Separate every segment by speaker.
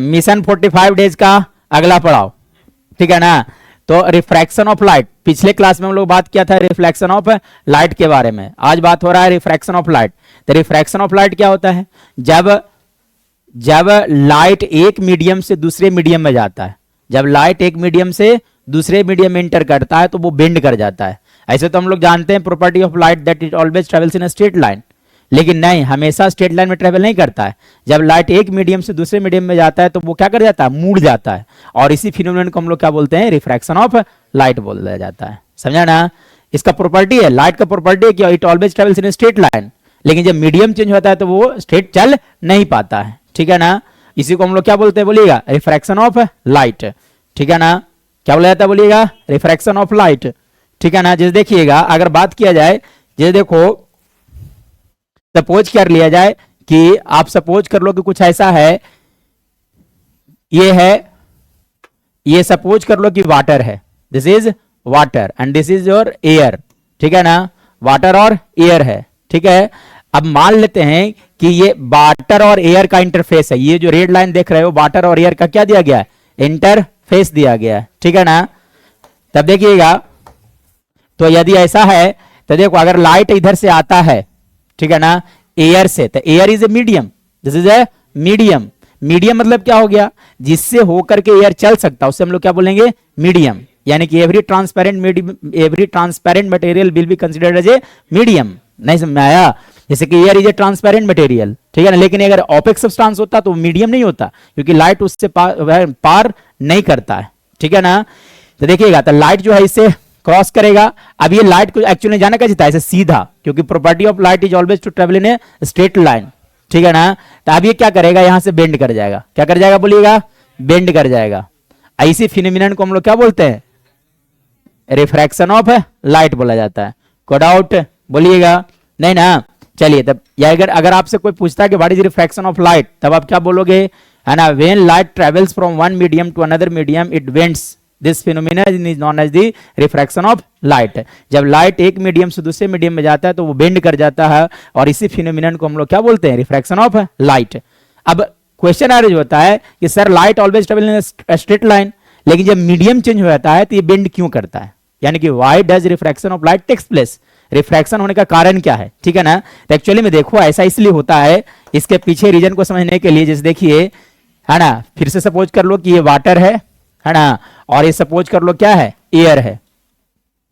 Speaker 1: Mission 45 days का अगला पड़ाव, ठीक है ना। तो रिफ्रैक्शन ऑफ लाइट, पिछले क्लास में हम लोग बात किया था रिफ्लेक्शन ऑफ लाइट के बारे में, आज बात हो रहा है रिफ्रैक्शन ऑफ लाइट। तो रिफ्रैक्शन ऑफ लाइट क्या होता है? जब लाइट एक मीडियम से दूसरे मीडियम में जाता है, जब लाइट एक मीडियम से दूसरे मीडियम में इंटर करता है तो वो बेंड कर जाता है। ऐसे तो हम लोग जानते हैं property of light that it always travels in a straight line, लेकिन नहीं, हमेशा स्ट्रेट लाइन में ट्रेवल नहीं करता है। जब लाइट एक मीडियम से दूसरे मीडियम में जाता है तो वो क्या कर जाता है? मुड़ जाता है। और इसी फिनोमेनन को हम लोग क्या बोलते हैं? रिफ्रैक्शन ऑफ लाइट बोल दिया जाता है। समझा ना? इसका प्रॉपर्टी है, लाइट का प्रॉपर्टी है कि it always travels in straight line, लेकिन जब मीडियम चेंज होता है तो वो स्ट्रेट चल नहीं पाता है, ठीक है ना। इसी को हम लोग क्या बोलते हैं? बोलिएगा रिफ्रैक्शन ऑफ लाइट, ठीक है ना। क्या बोला जाता है? बोलिएगा रिफ्रैक्शन ऑफ लाइट, ठीक है ना। जैसे देखिएगा, अगर बात किया जाए, जैसे देखो सपोज कर लिया जाए कि आप सपोज कर लो कि कुछ ऐसा है, ये है, ये सपोज कर लो कि वाटर है, this is water and this is your air, ठीक है ना। वाटर और एयर है, ठीक है। अब मान लेते हैं कि ये वाटर और एयर का इंटरफेस है, ये जो रेड लाइन देख रहे हो वाटर और एयर का क्या दिया गया है? इंटरफेस दिया गया है, ठीक है ना। तब देखिएगा, तो यदि ऐसा है तो देखो, अगर लाइट इधर से आता है, ठीक है ना, एयर से, तो air is a medium, this is a medium. Medium मतलब क्या हो गया? जिससे होकर के एयर चल सकता है उससे हम लोग क्या बोलेंगे? मीडियम। यानी कि every transparent material will be considered as a medium. नहीं समझ में आया? जैसे कि air is a transparent material, ठीक है ना, लेकिन अगर ऑपेक सब्सटेंस होता तो मीडियम नहीं होता, क्योंकि लाइट उससे पार नहीं करता है, ठीक है ना। तो देखिएगा, तो लाइट जो है इससे क्रॉस करेगा। अब ये लाइट को एक्चुअली जाना कैसे था? ऐसे सीधा, क्योंकि property of light is always to travel in a straight line, ठीक है ना। तो अब ये क्या करेगा? यहां से बेंड कर जाएगा। क्या कर जाएगा? बोलिएगा बेंड कर जाएगा। ऐसी फिनोमिनन को हम लोग क्या बोलते हैं? रिफ्रैक्शन ऑफ लाइट बोला जाता है। कोई डाउट? बोलिएगा नहीं ना। चलिए, तब या अगर आपसे कोई पूछता है कि what is refraction of light, तब आप क्या बोलोगे? है ना, when light travels from one medium to another medium it bends, this phenomenon is known as the refraction of light. जब लाइट एक मीडियम से दूसरे मीडियम में जाता है तो वो बेंड कर जाता है, और इसी फिनोमेनन को हम लोग क्या बोलते हैं? Refraction of light. अब क्वेश्चन आ होता है कि sir light always travel in straight line, लेकिन जब मीडियम चेंज हो जाता है तो ये बेंड क्यों करता है? यानी कि why does refraction of light takes place? Refraction होने का कारण क्या है, ठीक है ना। तो एक्चुअली में देखो, ऐसा इसलिए होता है, इसके पीछे रीजन को समझने के लिए, जैसे देखिए, है ना, फिर से सपोज कर लो कि ये वाटर है ना, और ये सपोज कर लो क्या है? एयर है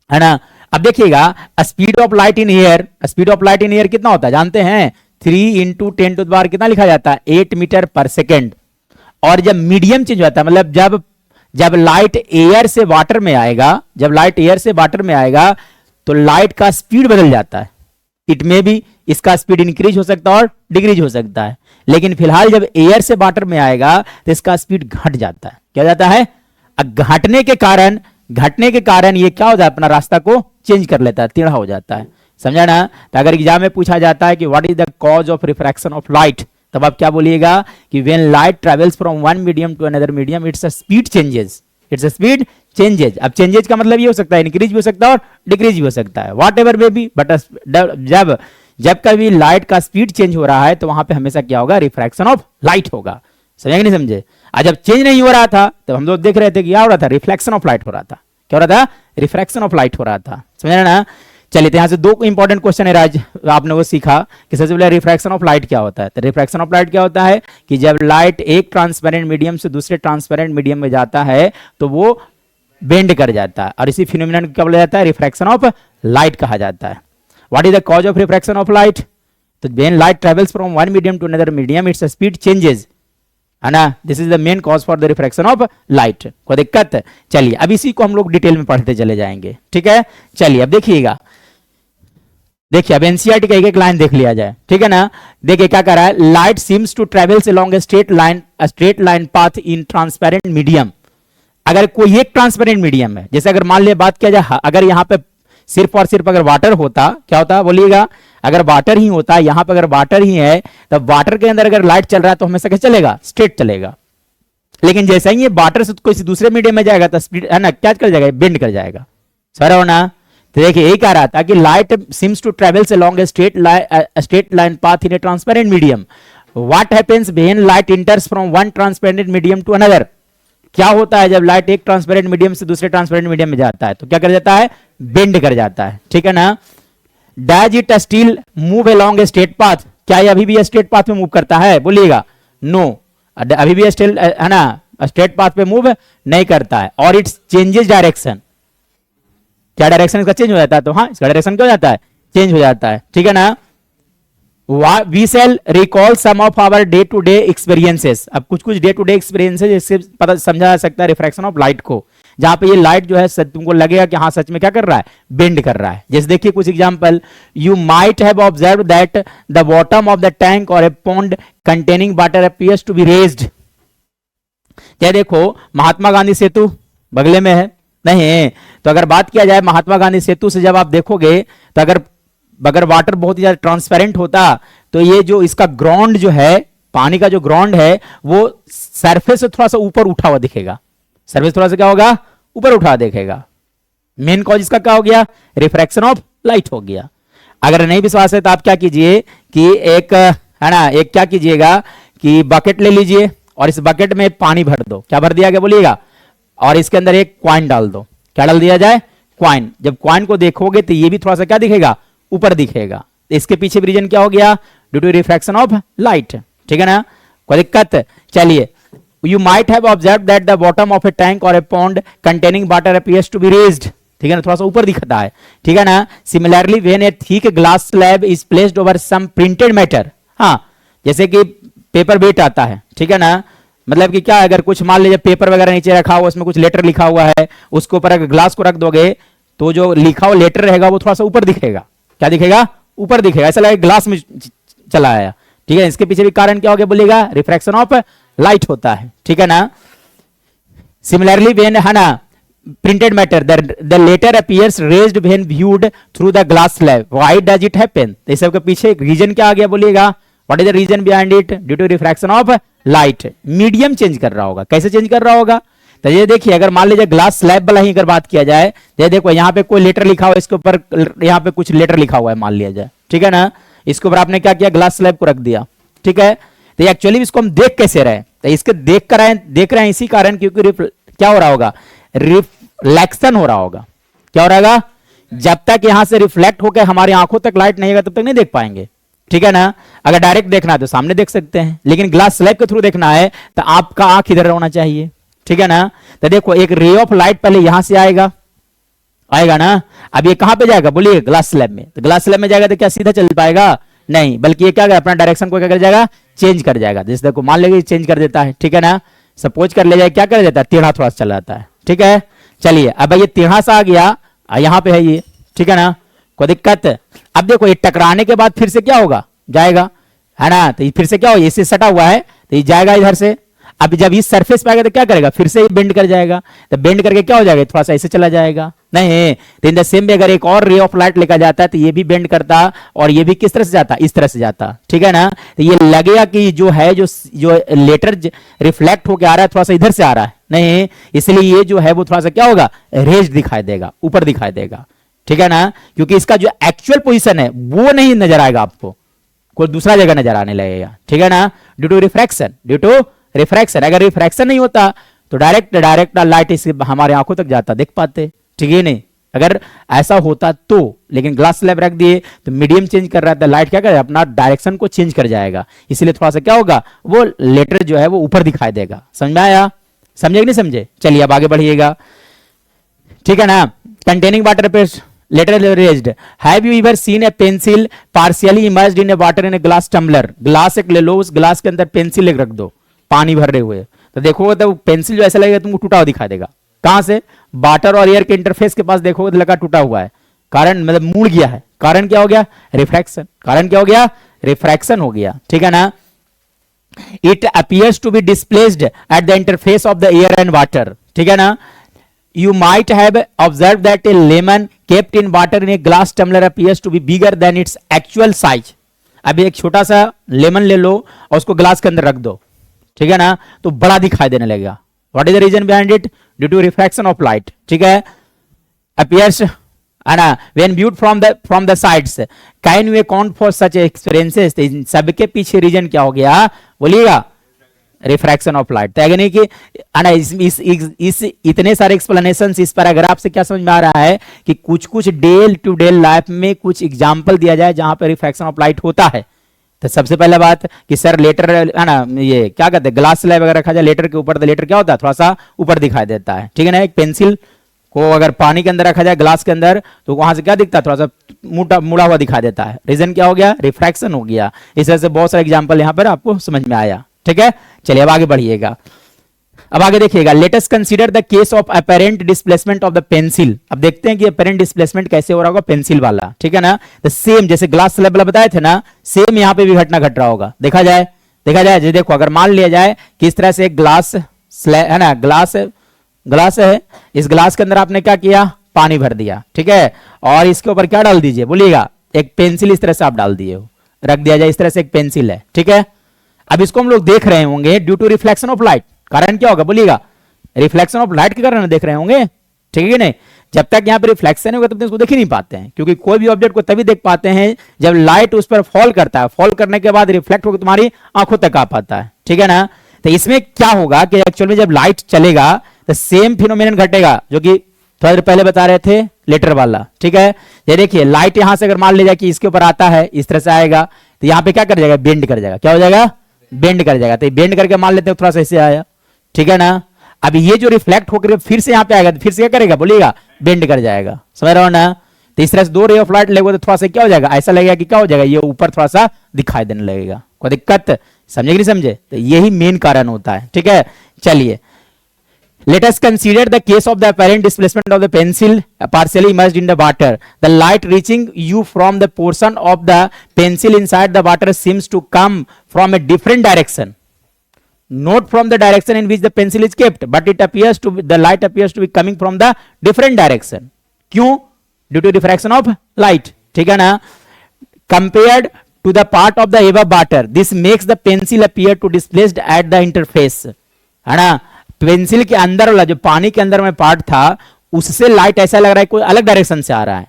Speaker 1: ना। अब देखिएगा, speed of light in air, speed of light in air कितना होता है जानते हैं? 3 × 10⁻⁴ कितना लिखा जाता है? 8 मीटर पर सेकेंड। और जब मीडियम चेंज होता है, मतलब जब लाइट एयर से वाटर में आएगा, जब लाइट एयर से वाटर में आएगा तो लाइट का स्पीड बदल जाता है। इट में भी इसका स्पीड इंक्रीज हो सकता है और डिक्रीज हो सकता है, लेकिन फिलहाल जब एयर से वाटर में आएगा तो इसका स्पीड घट जाता है। क्या जाता है? घटने के कारण ये क्या हो जाता है? अपना रास्ता को चेंज कर लेता है, टेढ़ा हो जाता है। समझा ना। तो अगर एग्जाम में पूछा जाता है कि what is the cause of refraction of light, तब आप क्या बोलिएगा? कि when light travels from one medium to another medium it's a speed changes, it's a speed changes. अब चेंजेस का मतलब ये हो सकता है इंक्रीज भी हो सकता है और डिक्रीज भी हो सकता है, what ever may be, but जब कभी लाइट का स्पीड चेंज हो रहा है तो वहां पे हमेशा क्या होगा? रिफ्रैक्शन ऑफ लाइट होगा। समझे कि नहीं समझे? आज जब चेंज नहीं हो रहा था तो हम लोग देख रहे थे कि क्या हो रहा था? रिफ्लेक्शन ऑफ लाइट हो रहा था। क्या हो रहा था? रिफ्रैक्शन ऑफ लाइट हो रहा था। समझ ना। चलिए, तो यहां से 2 इंपॉर्टेंट क्वेश्चन है राज, आपने वो सीखा कि सबसे पहले रिफ्रैक्शन ऑफ लाइट क्या होता है। तो रिफ्रैक्शन ऑफ लाइट क्या होता है कि जब लाइट एक ट्रांसपेरेंट मीडियम से दूसरे ट्रांसपेरेंट मीडियम में जाता है तो वो बेंड कर जाता है, और इसी फिनोमेनन को क्या बोला जाता है? रिफ्रैक्शन ऑफ लाइट कहा जाता है। What is the cause of refraction of light? तो when light travels from one medium to another medium its speed changes, है ना, this is the main cause for the refraction of light. कोई दिक्कत? चलिए, अब इसी को हम लोग डिटेल में पढ़ते चले जाएंगे, ठीक है। चलिए, अब देखिएगा, अब एनसीईआरटी का एक लाइन देख लिया जाए, ठीक है ना। देखिए क्या कर रहा है? Light seems to travels along a straight line path in transparent medium. अगर कोई एक ट्रांसपेरेंट मीडियम है, जैसे अगर मान लिया बात किया जाए, अगर यहाँ पे सिर्फ और सिर्फ अगर वाटर होता, क्या होता बोलिएगा? अगर वाटर ही होता, यहाँ पे अगर वाटर ही है, तब वाटर के अंदर अगर लाइट चल रहा है तो हमेशा क्या चलेगा? स्ट्रेट चलेगा। लेकिन जैसे ही ये वाटर से कोई दूसरे मीडियम में जाएगा तो स्पीड, है ना, क्या कर जाएगा? बेंड कर जाएगा। सर हो ना। तो देखिए यही कह रहा था कि light seems to travels along a straight line path in a transparent medium. What happens when light enters from one transparent medium to another, क्या होता है जब लाइट एक ट्रांसपेरेंट मीडियम से दूसरे ट्रांसपेरेंट मीडियम में जाता है तो क्या कर जाता है, बेंड कर जाता है, ठीक है ना। Does it still move along a straight path, क्या ये अभी भी स्ट्रेट पाथ में मूव करता है, बोलिएगा नो, अभी भी स्टिल है ना स्ट्रेट पाथ पे मूव नहीं करता है। और इट्स चेंजेस डायरेक्शन, क्या डायरेक्शन इसका चेंज हो जाता है, तो हाँ इसका डायरेक्शन क्या हो जाता है, चेंज हो जाता है, ठीक है ना। We shall recall some of our day to day experiences, अब कुछ कुछ डे टू डे एक्सपीरियंसेस इससे पता समझा जा सकता है रिफ्रैक्शन ऑफ लाइट को, जहां पे ये लाइट जो है तुमको लगेगा कि हाँ सच में क्या कर रहा है, बेंड कर रहा है। जैसे देखिए कुछ example, you might have observe that the bottom of the tank और a pond containing water appears to be raised, क्या देखो महात्मा गांधी सेतु बगले में है नहीं, तो अगर बात किया जाए महात्मा गांधी सेतु से जब आप देखोगे तो अगर वाटर बहुत ही ज्यादा ट्रांसपेरेंट होता तो ये जो इसका ग्राउंड जो है, पानी का जो ग्राउंड है वो सरफेस से थोड़ा सा ऊपर उठा हुआ दिखेगा, सरफेस थोड़ा सा क्या होगा, ऊपर उठा देखेगा। मेन कॉज इसका क्या हो गया, रिफ्रैक्शन ऑफ लाइट हो गया। अगर नहीं विश्वास है तो आप क्या कीजिए कि एक है ना, एक क्या कीजिएगा कि बकेट ले लीजिए और इस बकेट में पानी भर दो, क्या भर दिया गया बोलिएगा, और इसके अंदर एक क्वाइन डाल दो, क्या डाल दिया जाए, क्वाइन। जब क्वाइन को देखोगे तो ये भी थोड़ा सा क्या दिखेगा, ऊपर दिखेगा। इसके पीछे भी रीजन क्या हो गया, due to refraction of light, ठीक है ना, कोई दिक्कत। चलिए, you might have observe that the bottom of a tank और a pond containing water appears to be raised, ठीक है ना, थोड़ा सा ऊपर दिखता है, ठीक है ना। Similarly when a thick glass slab is placed over some printed matter, हाँ जैसे कि पेपर वेट आता है, ठीक है ना, मतलब कि क्या अगर कुछ मान लीजिए पेपर वगैरह नीचे रखा हुआ, उसमें कुछ लेटर लिखा हुआ है, उसके ऊपर अगर ग्लास को रख दोगे तो जो लिखा हुआ लेटर रहेगा वो थोड़ा सा ऊपर दिखेगा, क्या दिखेगा, ऊपर दिखेगा, ऐसा लगेगा ग्लास में चला आया, ठीक है। इसके पीछे भी कारण क्या हो गया बोलिएगा, रिफ्रैक्शन ऑफ लाइट होता है, ठीक है ना। सिमिलरली व्हेन है ना printed matter the letter appears raised when viewed through the glass slab, why does it happen, इस सब के पीछे एक रीजन क्या आ गया बोलिएगा, what is the reason behind it, due to refraction of light. Medium change कर रहा होगा, कैसे चेंज कर रहा होगा, तो ये देखिए अगर मान लीजिए ग्लास स्लैब वाला ही अगर बात किया जाए, ये देखो यहाँ पे कोई लेटर लिखा हुआ है, इसके ऊपर यहाँ पे कुछ लेटर लिखा हुआ है मान लिया जाए, ठीक है ना, इसके ऊपर आपने क्या किया, ग्लास स्लैब को रख दिया, ठीक है। तो एक्चुअली इसको हम देख कैसे रहे, तो इसके देख रहे हैं इसी कारण क्योंकि क्या हो रहा होगा, रिफ्लेक्शन हो रहा होगा, क्या हो रहा होगा, जब तक यहां से रिफ्लेक्ट होकर हमारी आंखों तक लाइट नहीं आएगा तब तक नहीं देख पाएंगे, ठीक है ना। अगर डायरेक्ट देखना है तो सामने देख सकते हैं, लेकिन ग्लास स्लैब के थ्रू देखना है तो आपका आंख इधर होना चाहिए, ठीक है ना। तो देखो एक रे ऑफ लाइट पहले यहां से आएगा ना, अब ये कहां पे जाएगा बोलिए, ग्लास स्लैब में, तो ग्लास स्लैब में जाएगा तो क्या सीधा चल पाएगा, नहीं, बल्कि ये क्या अपना डायरेक्शन को क्या कर जाएगा, चेंज कर जाएगा। जैसे देखो मान लीजिए चेंज कर देता है, ठीक है ना, सपोज कर ले जाए क्या कर देता है, टेढ़ा थोड़ा सा चला जाता है, ठीक है। चलिए अब ये टेढ़ा सा आ गया, यहां पे है ये, ठीक है ना, कोई दिक्कत। अब देखो ये टकराने के बाद फिर से क्या होगा, जाएगा, है ना, तो फिर से क्या होगा, इससे सटा हुआ है तो ये जाएगा इधर से। अब जब इस सरफेस पे आएगा तो क्या करेगा, फिर से बेंड कर जाएगा, तो बेंड करके क्या हो जाएगा, थोड़ा सा ऐसे चला जाएगा, नहीं तो इन द सेम वे अगर एक और रे ऑफ लाइट लेकर जाता है तो ये भी बेंड करता और ये भी किस तरह से जाता, इस तरह से जाता, ठीक है ना। तो ये लगेगा कि जो है जो लेटर रिफ्लेक्ट होकर आ रहा है थोड़ा सा इधर से आ रहा है, नहीं, इसलिए ये जो है वो थोड़ा सा क्या होगा, रेज दिखाई देगा, ऊपर दिखाई देगा, ठीक है ना, क्योंकि इसका जो एक्चुअल पोजिशन है वो नहीं नजर आएगा आपको, कोई दूसरा जगह नजर आने लगेगा, ठीक है ना, due to refraction, due to refraction. अगर रिफ्रैक्शन नहीं होता तो डायरेक्ट लाइट इस हमारे आंखों तक जाता, देख पाते, ठीक है नहीं, अगर ऐसा होता तो, लेकिन ग्लास स्लैब रख दिए तो मीडियम चेंज कर रहा था, लाइट क्या करेगा, अपना डायरेक्शन को चेंज कर जाएगा, इसलिए थोड़ा सा क्या होगा, वो लेटर जो है वो ऊपर दिखाई देगा। समझ में आया, समझे कि नहीं समझे, चलिए अब आगे बढ़िएगा, ठीक है ना। Containing water paste letter raised, have you ever seen a pencil partially immersed in a water in a glass tumbler, glass एक ले लो, उस ग्लास के अंदर पेंसिल एक रख दो पानी भर रहे हुए, तो देखोगे तो पेंसिल जो ऐसा लगेगा तुमको टूटा हुआ दिखा देगा, कहां से, वाटर और एयर के इंटरफेस के पास देखोगे तो लगा टूटा हुआ है, कारण मतलब मुड़ गया है, कारण क्या हो गया, रिफ्रैक्शन, कारण क्या हो गया, रिफ्रैक्शन हो गया, ठीक है ना। It appears to be displaced at the interface of the air and water, ठीक है ना। You might have observed that a lemon kept in water in a glass tumbler appears to be bigger than its actual size. अब एक छोटा सा lemon ले लो और उसको ग्लास के अंदर रख दो, ठीक है ना, तो बड़ा दिखाई देने लगेगा। What is the reason behind it? Due to refraction of light, ठीक है। Appears है ना, when viewed from the sides, can you account for such experiences? तो इन सबके पीछे रीजन क्या हो गया बोलिएगा, रिफ्रैक्शन ऑफ लाइट। तो यानी कि है ना, इस इतने सारे एक्सप्लेनेशन इस पैराग्राफ से क्या समझ में आ रहा है कि कुछ कुछ डे टू डे लाइफ में कुछ एग्जांपल दिया जाए जहां पर रिफ्रैक्शन ऑफ लाइट होता है। तो सबसे पहले बात कि सर लेटर है ना, ये क्या कहते हैं, ग्लास स्लैब अगर रखा जाए लेटर के ऊपर, तो लेटर क्या होता है, थोड़ा सा ऊपर दिखाई देता है, ठीक है ना। एक पेंसिल को अगर पानी के अंदर रखा जाए, ग्लास के अंदर, तो वहां से क्या दिखता है, थोड़ा सा मुड़ा हुआ दिखाई देता है। रीजन क्या हो गया, रिफ्रैक्शन हो गया। इस तरह से बहुत सारे एग्जाम्पल यहां पर आपको समझ में आया, ठीक है। चलिए अब आगे बढ़िएगा, अब आगे देखिएगा, let us consider the case of apparent displacement of the pencil. अब देखते हैं कि अपेरेंट डिस्प्लेसमेंट कैसे हो रहा होगा पेंसिल वाला, ठीक है ना। तो सेम जैसे ग्लास स्लैब वाला बताए थे ना, सेम यहां पे भी घटना घट रहा होगा। देखा जाए जी, देखो अगर मान लिया जाए कि इस तरह से एक ग्लास स्लैब है ना, ग्लास है, इस ग्लास के अंदर आपने क्या किया, पानी भर दिया, ठीक है, और इसके ऊपर क्या डाल दीजिए बोलिएगा, एक पेंसिल इस तरह से आप डाल दिए हो, रख दिया जाए इस तरह से एक पेंसिल है, ठीक है। अब इसको हम लोग देख रहे होंगे due to reflection of light. कारण क्या होगा बोलिएगा, रिफ्लेक्शन ऑफ लाइट के कारण देख रहे होंगे, ठीक है नहीं। जब तक यहां पर रिफ्लेक्शन होगा तब तक इसको देख ही नहीं पाते हैं, क्योंकि कोई भी ऑब्जेक्ट को तभी देख पाते हैं जब लाइट उस पर फॉल करता है, फॉल करने के बाद रिफ्लेक्ट होकर तुम्हारी आंखों तक आ पाता है, ठीक है ना। तो इसमें क्या होगा कि एक्चुअल में जब लाइट चलेगा तो सेम फिनोमेनन घटेगा जो कि थोड़ा देर पहले बता रहे थे लेटर वाला, ठीक है। ये देखिए लाइट यहां से अगर मान लिया जाए कि इसके ऊपर आता है, इस तरह से आएगा, तो यहां पे क्या कर जाएगा, बेंड कर जाएगा, क्या हो जाएगा, बेंड कर जाएगा। तो बेंड करके मान लेते हैं थोड़ा सा ऐसे आया, ठीक है ना। अब ये जो रिफ्लेक्ट होकर फिर से यहां पे आएगा, तो फिर से क्या करेगा बोलिएगा, बेंड कर जाएगा, समझ रहे हो ना। तो इस तरह से दो रे ऑफ लाइट लगेगा तो थोड़ा सा क्या हो जाएगा, ऐसा लगेगा कि क्या हो जाएगा, ये ऊपर थोड़ा सा दिखाई देने लगेगा। कोई दिक्कत समझे कि नहीं समझे, तो यही मेन कारण होता है, ठीक है। चलिए let us consider the case of the apparent displacement of the pencil partially immersed in the water. The light reaching you from the portion of the pencil inside the water seems to come from a different direction, not from the direction in which the pencil is kept, but it appears to be, the light appears to be coming from the different direction. क्यों, due to diffraction of light, ठीक है ना। Compared to the part of the above water, this makes the pencil appear to displaced at the interface, है ना। Pencil के अंदर वाला जो पानी के अंदर में पार्ट था, उससे लाइट ऐसा लग रहा है कोई अलग डायरेक्शन से आ रहा है,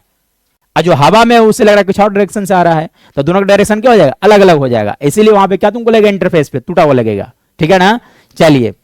Speaker 1: और जो हवा में उससे लग रहा है कुछ और डायरेक्शन से आ रहा है। तो दोनों का डायरेक्शन क्या हो जाएगा, अलग अलग हो जाएगा। इसीलिए वहां पे क्या तुमको लगेगा, इंटरफेस पे टूटा हुआ लगेगा, ठीक है ना। चलिए,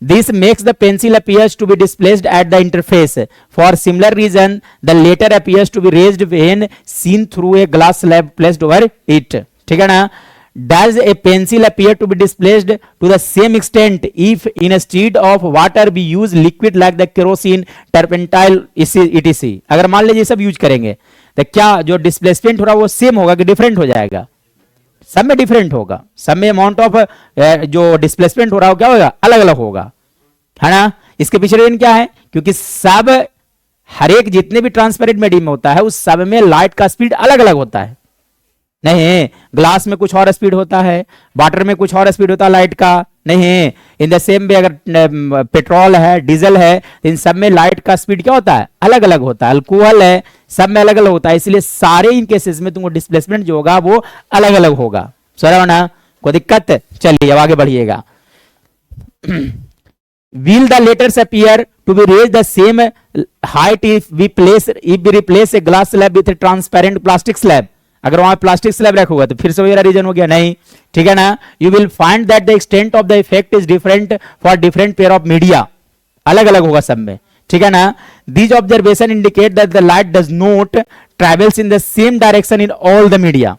Speaker 1: this makes the pencil appears to be displaced at the interface. For similar reason the letter appears to be raised when seen through a glass slab placed over it, ठीक है ना। Does a pencil appear to be displaced to the same extent if instead of water we use liquid like the kerosene, turpentine etc? अगर मान लीजिए सब use करेंगे तो क्या जो डिस्प्लेसमेंट हो रहा है वो सेम होगा कि डिफरेंट हो जाएगा, सब में डिफरेंट होगा, सब में अमाउंट ऑफ जो डिस्प्लेसमेंट हो रहा है क्या होगा, अलग अलग होगा, है ना। इसके पीछे रीजन क्या है, क्योंकि सब हर एक जितने भी ट्रांसपेरेंट मीडियम होता है उस सब में लाइट का स्पीड अलग अलग होता है। नहीं, ग्लास में कुछ और स्पीड होता है, वाटर में कुछ और स्पीड होता है लाइट का, नहीं। इन द सेम वे अगर पेट्रोल है, डीजल है, इन सब में लाइट का स्पीड क्या होता है, अलग अलग होता है। अल्कोहल है, सब में अलग अलग होता है। इसलिए सारे इन केसेस में तुमको डिस्प्लेसमेंट जो होगा वो अलग अलग होगा, समझ ना, कोई दिक्कत। चलिए अब आगे बढ़िएगा। Will the letters appear to be raised the same height if we replace a glass slab with a transparent plastic slab? अगर वहां प्लास्टिक स्लैब रखोगे तो फिर से वही रीजन हो गया, नहीं, ठीक है ना। You will find that the extent of the effect is different for different pair of media, अलग अलग होगा सब में, ठीक है ना। These observation indicate that the light does not travels in the same direction in all the media.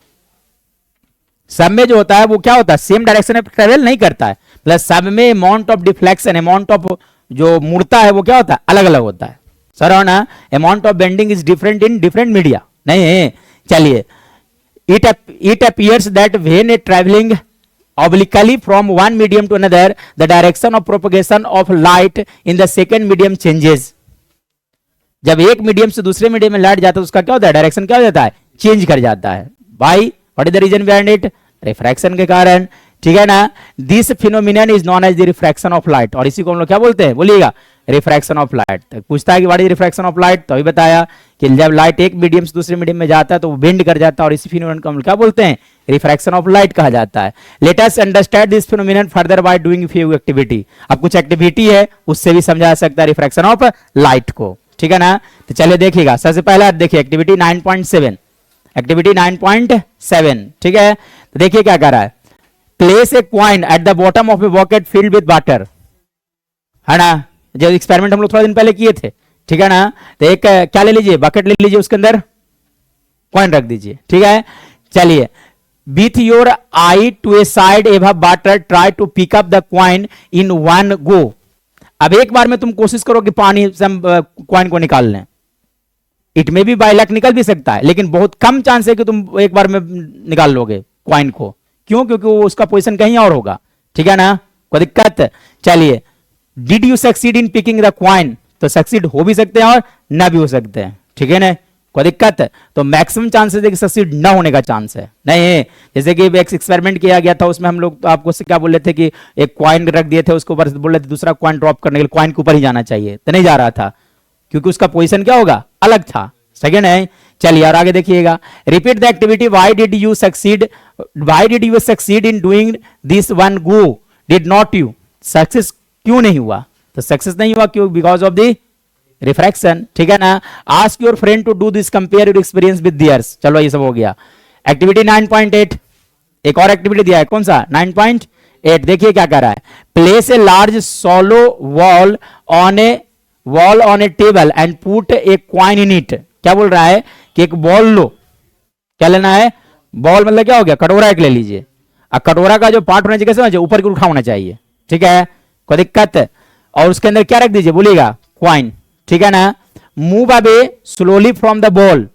Speaker 1: सब में जो होता है वो क्या होता है, सेम डायरेक्शन में ट्रेवल नहीं करता है, प्लस सब में amount of deflection, amount of जो मुड़ता है वो क्या होता है, अलग अलग होता है, सर ना। Amount of bending is different in different media, नहीं। चलिए, it appears that when a traveling obliquely from one medium to another, the direction of propagation of light in the second medium changes. जब एक medium से दूसरे medium में light जाता है उसका क्या होता है, डायरेक्शन क्या हो जाता है, चेंज कर जाता है। भाई what is the reason behind it, refraction के कारण, ठीक है ना। This phenomenon is known as the refraction of light, और इसी को हम लोग क्या बोलते हैं बोलिएगा, रिफ्रैक्शन ऑफ लाइट। पूछता है कि what is refraction of light, तो अभी बताया कि जब लाइट एक मीडियम से दूसरे मीडियम में जाता है तो वो बेंड कर जाता है, और इसी फिनोमिनन को हम क्या बोलते हैं, रिफ्रैक्शन ऑफ लाइट कहा जाता है। Let us understand this phenomenon further by doing few activity. अब कुछ एक्टिविटी है उससे भी समझा सकता है रिफ्रैक्शन ऑफ लाइट को, ठीक है ना। तो चलिए देखिएगा, सबसे पहला देखिए एक्टिविटी 9.7, एक्टिविटी 9.7, ठीक है। तो देखिए क्या कर रहा है, place A coin at the bottom of a bucket filled with water, है ना। जो एक्सपेरिमेंट हम लोग थोड़ा दिन पहले किए थे, ठीक है ना। तो एक क्या ले लीजिए, बकेट ले लीजिए, उसके अंदर कॉइन रख दीजिए, ठीक है। चलिए, with your eye to a side above water try to pick up the coin in one go. अब एक बार में तुम कोशिश करो कि पानी से क्वाइन को निकाल लें। इट में भी बाय लक निकल भी सकता है, लेकिन बहुत कम चांस है कि तुम एक बार में निकाल लोगे क्वाइन को। क्यों? क्योंकि वो उसका पोजीशन कहीं और होगा, ठीक है ना, कोई दिक्कत। चलिए, did you succeed in picking the coin, तो सक्सीड हो भी सकते हैं और ना भी हो सकते हैं, ठीक है ना, कोई दिक्कत। तो मैक्सिमम चांसेस है कि सक्सीड ना होने का चांस है, नहीं है। जैसे कि एक एक्सपेरिमेंट किया गया था, उसमें हम लोग तो आपको क्या बोल रहे थे कि एक क्वाइन रख दिए थे, उसके ऊपर बोल रहे थे दूसरा क्वाइन ड्रॉप करने के लिए क्वाइन के ऊपर ही जाना चाहिए, तो नहीं जा रहा था, क्योंकि उसका पोजीशन क्या होगा, अलग था, सेकेंड है। चलिए और आगे देखिएगा, repeat the activity, why did you succeed, why did you succeed in doing this one go, did not you, success क्यों नहीं हुआ, तो सक्सेस नहीं हुआ क्यों, बिकॉज ऑफ द रिफ्रैक्शन, ठीक है ना। Ask your friend to do this, compare your experience with theirs. चलो ये सब हो गया। एक्टिविटी 9.8, एक और एक्टिविटी दिया है, कौन सा 9.8, देखिए क्या कर रहा है, place a large solo wall on a table and put A coin in it. क्या बोल रहा है कि एक बॉल लो, क्या लेना है, बॉल मतलब क्या हो गया, कटोरा एक ले लीजिए। अब कटोरा का जो पार्ट होना चाहिए कैसे, ऊपर की उठा होना चाहिए, ठीक है, कोई दिक्कत। और उसके अंदर क्या रख दीजिए, बोलिएगा क्वाइन, ठीक है ना। Move away slowly from the ball,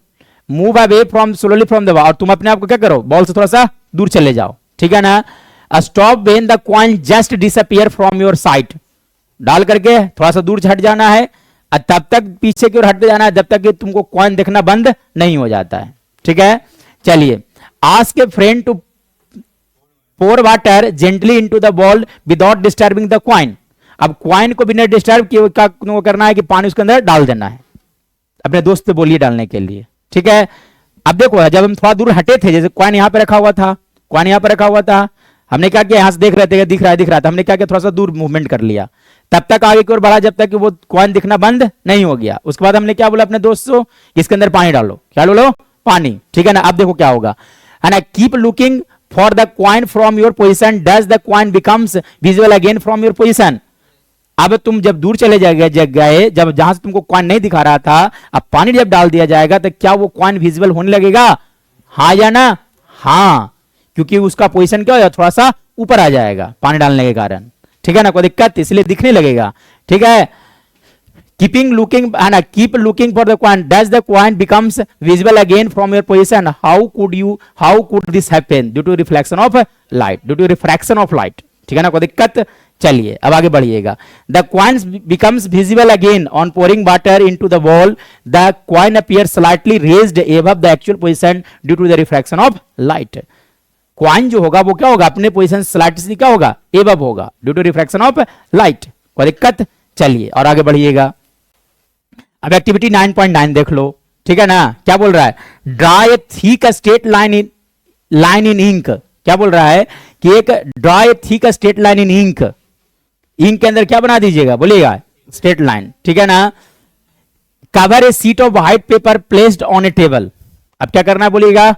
Speaker 1: move away from slowly from the ball, और तुम अपने आप को क्या करो, बॉल से थोड़ा सा दूर चले जाओ, ठीक है ना। Stop when the coin just disappear from your site, डाल करके थोड़ा सा दूर हट जाना है, और तब तक पीछे की ओर हटते जाना है जब तक कि तुमको क्वाइन देखना बंद नहीं हो जाता है, ठीक है। चलिए, ask a friend to pour water gently into the bowl without disturbing the coin. अब क्वाइन को बिना डिस्टर्ब किए तुमको करना है कि पानी उसके अंदर डाल देना है, अपने दोस्त से बोलिए डालने के लिए, ठीक है। अब देखो, जब हम थोड़ा दूर हटे थे, जैसे क्वाइन यहां पे रखा हुआ था, क्वाइन यहां पे रखा हुआ था, हमने क्या किया, यहां से देख रहे थे, दिख रहा था, हमने क्या किया, थोड़ा सा दूर मूवमेंट कर लिया, तब तक आगे की ओर बढ़ा जब तक कि वो क्वाइन दिखना बंद नहीं हो गया। उसके बाद हमने क्या बोला अपने दोस्त को, इसके अंदर पानी डालो, क्या डालो, पानी, ठीक है ना। अब देखो क्या होगा, है ना, keep looking for the coin from your position, does the coin becomes visual again from your position. अब तुम जब दूर चले गए, जब जहां से तुमको क्वाइन नहीं दिखा रहा था, अब पानी जब डाल दिया जाएगा तो क्या वो क्वाइन विजिबल होने लगेगा, हाँ या ना, हाँ, क्योंकि उसका पोजीशन क्या होगा, थोड़ा सा ऊपर आ जाएगा पानी डालने के कारण, ठीक है ना, कोई दिक्कत, इसलिए दिखने लगेगा, ठीक है। कीपिंग लुकिंग, है ना, keep looking for the coin, does the coin becomes visible again from your position, how could this happen, due to reflection of light, due to refraction of light, ठीक है ना, कोई दिक्कत। चलिए अब आगे बढ़िएगा, the coin becomes visible again on pouring water into the bowl, the coin appear slightly raised above the actual position due to the refraction of light. Coin जो होगा वो क्या होगा, अपने पोजीशन स्लाइटली क्या होगा, एबव होगा, due to refraction of light, कोई दिक्कत। चलिए और आगे बढ़िएगा, अब एक्टिविटी 9.9 देख लो, ठीक है ना। क्या बोल रहा है, draw a thick straight line in ink. क्या बोल रहा है कि एक draw a thick straight line in ink, ink के अंदर क्या बना दीजिएगा, बोलिएगा स्ट्रेट लाइन, ठीक है ना। Cover A sheet of white paper placed on a table. अब क्या करना है, बोलिएगा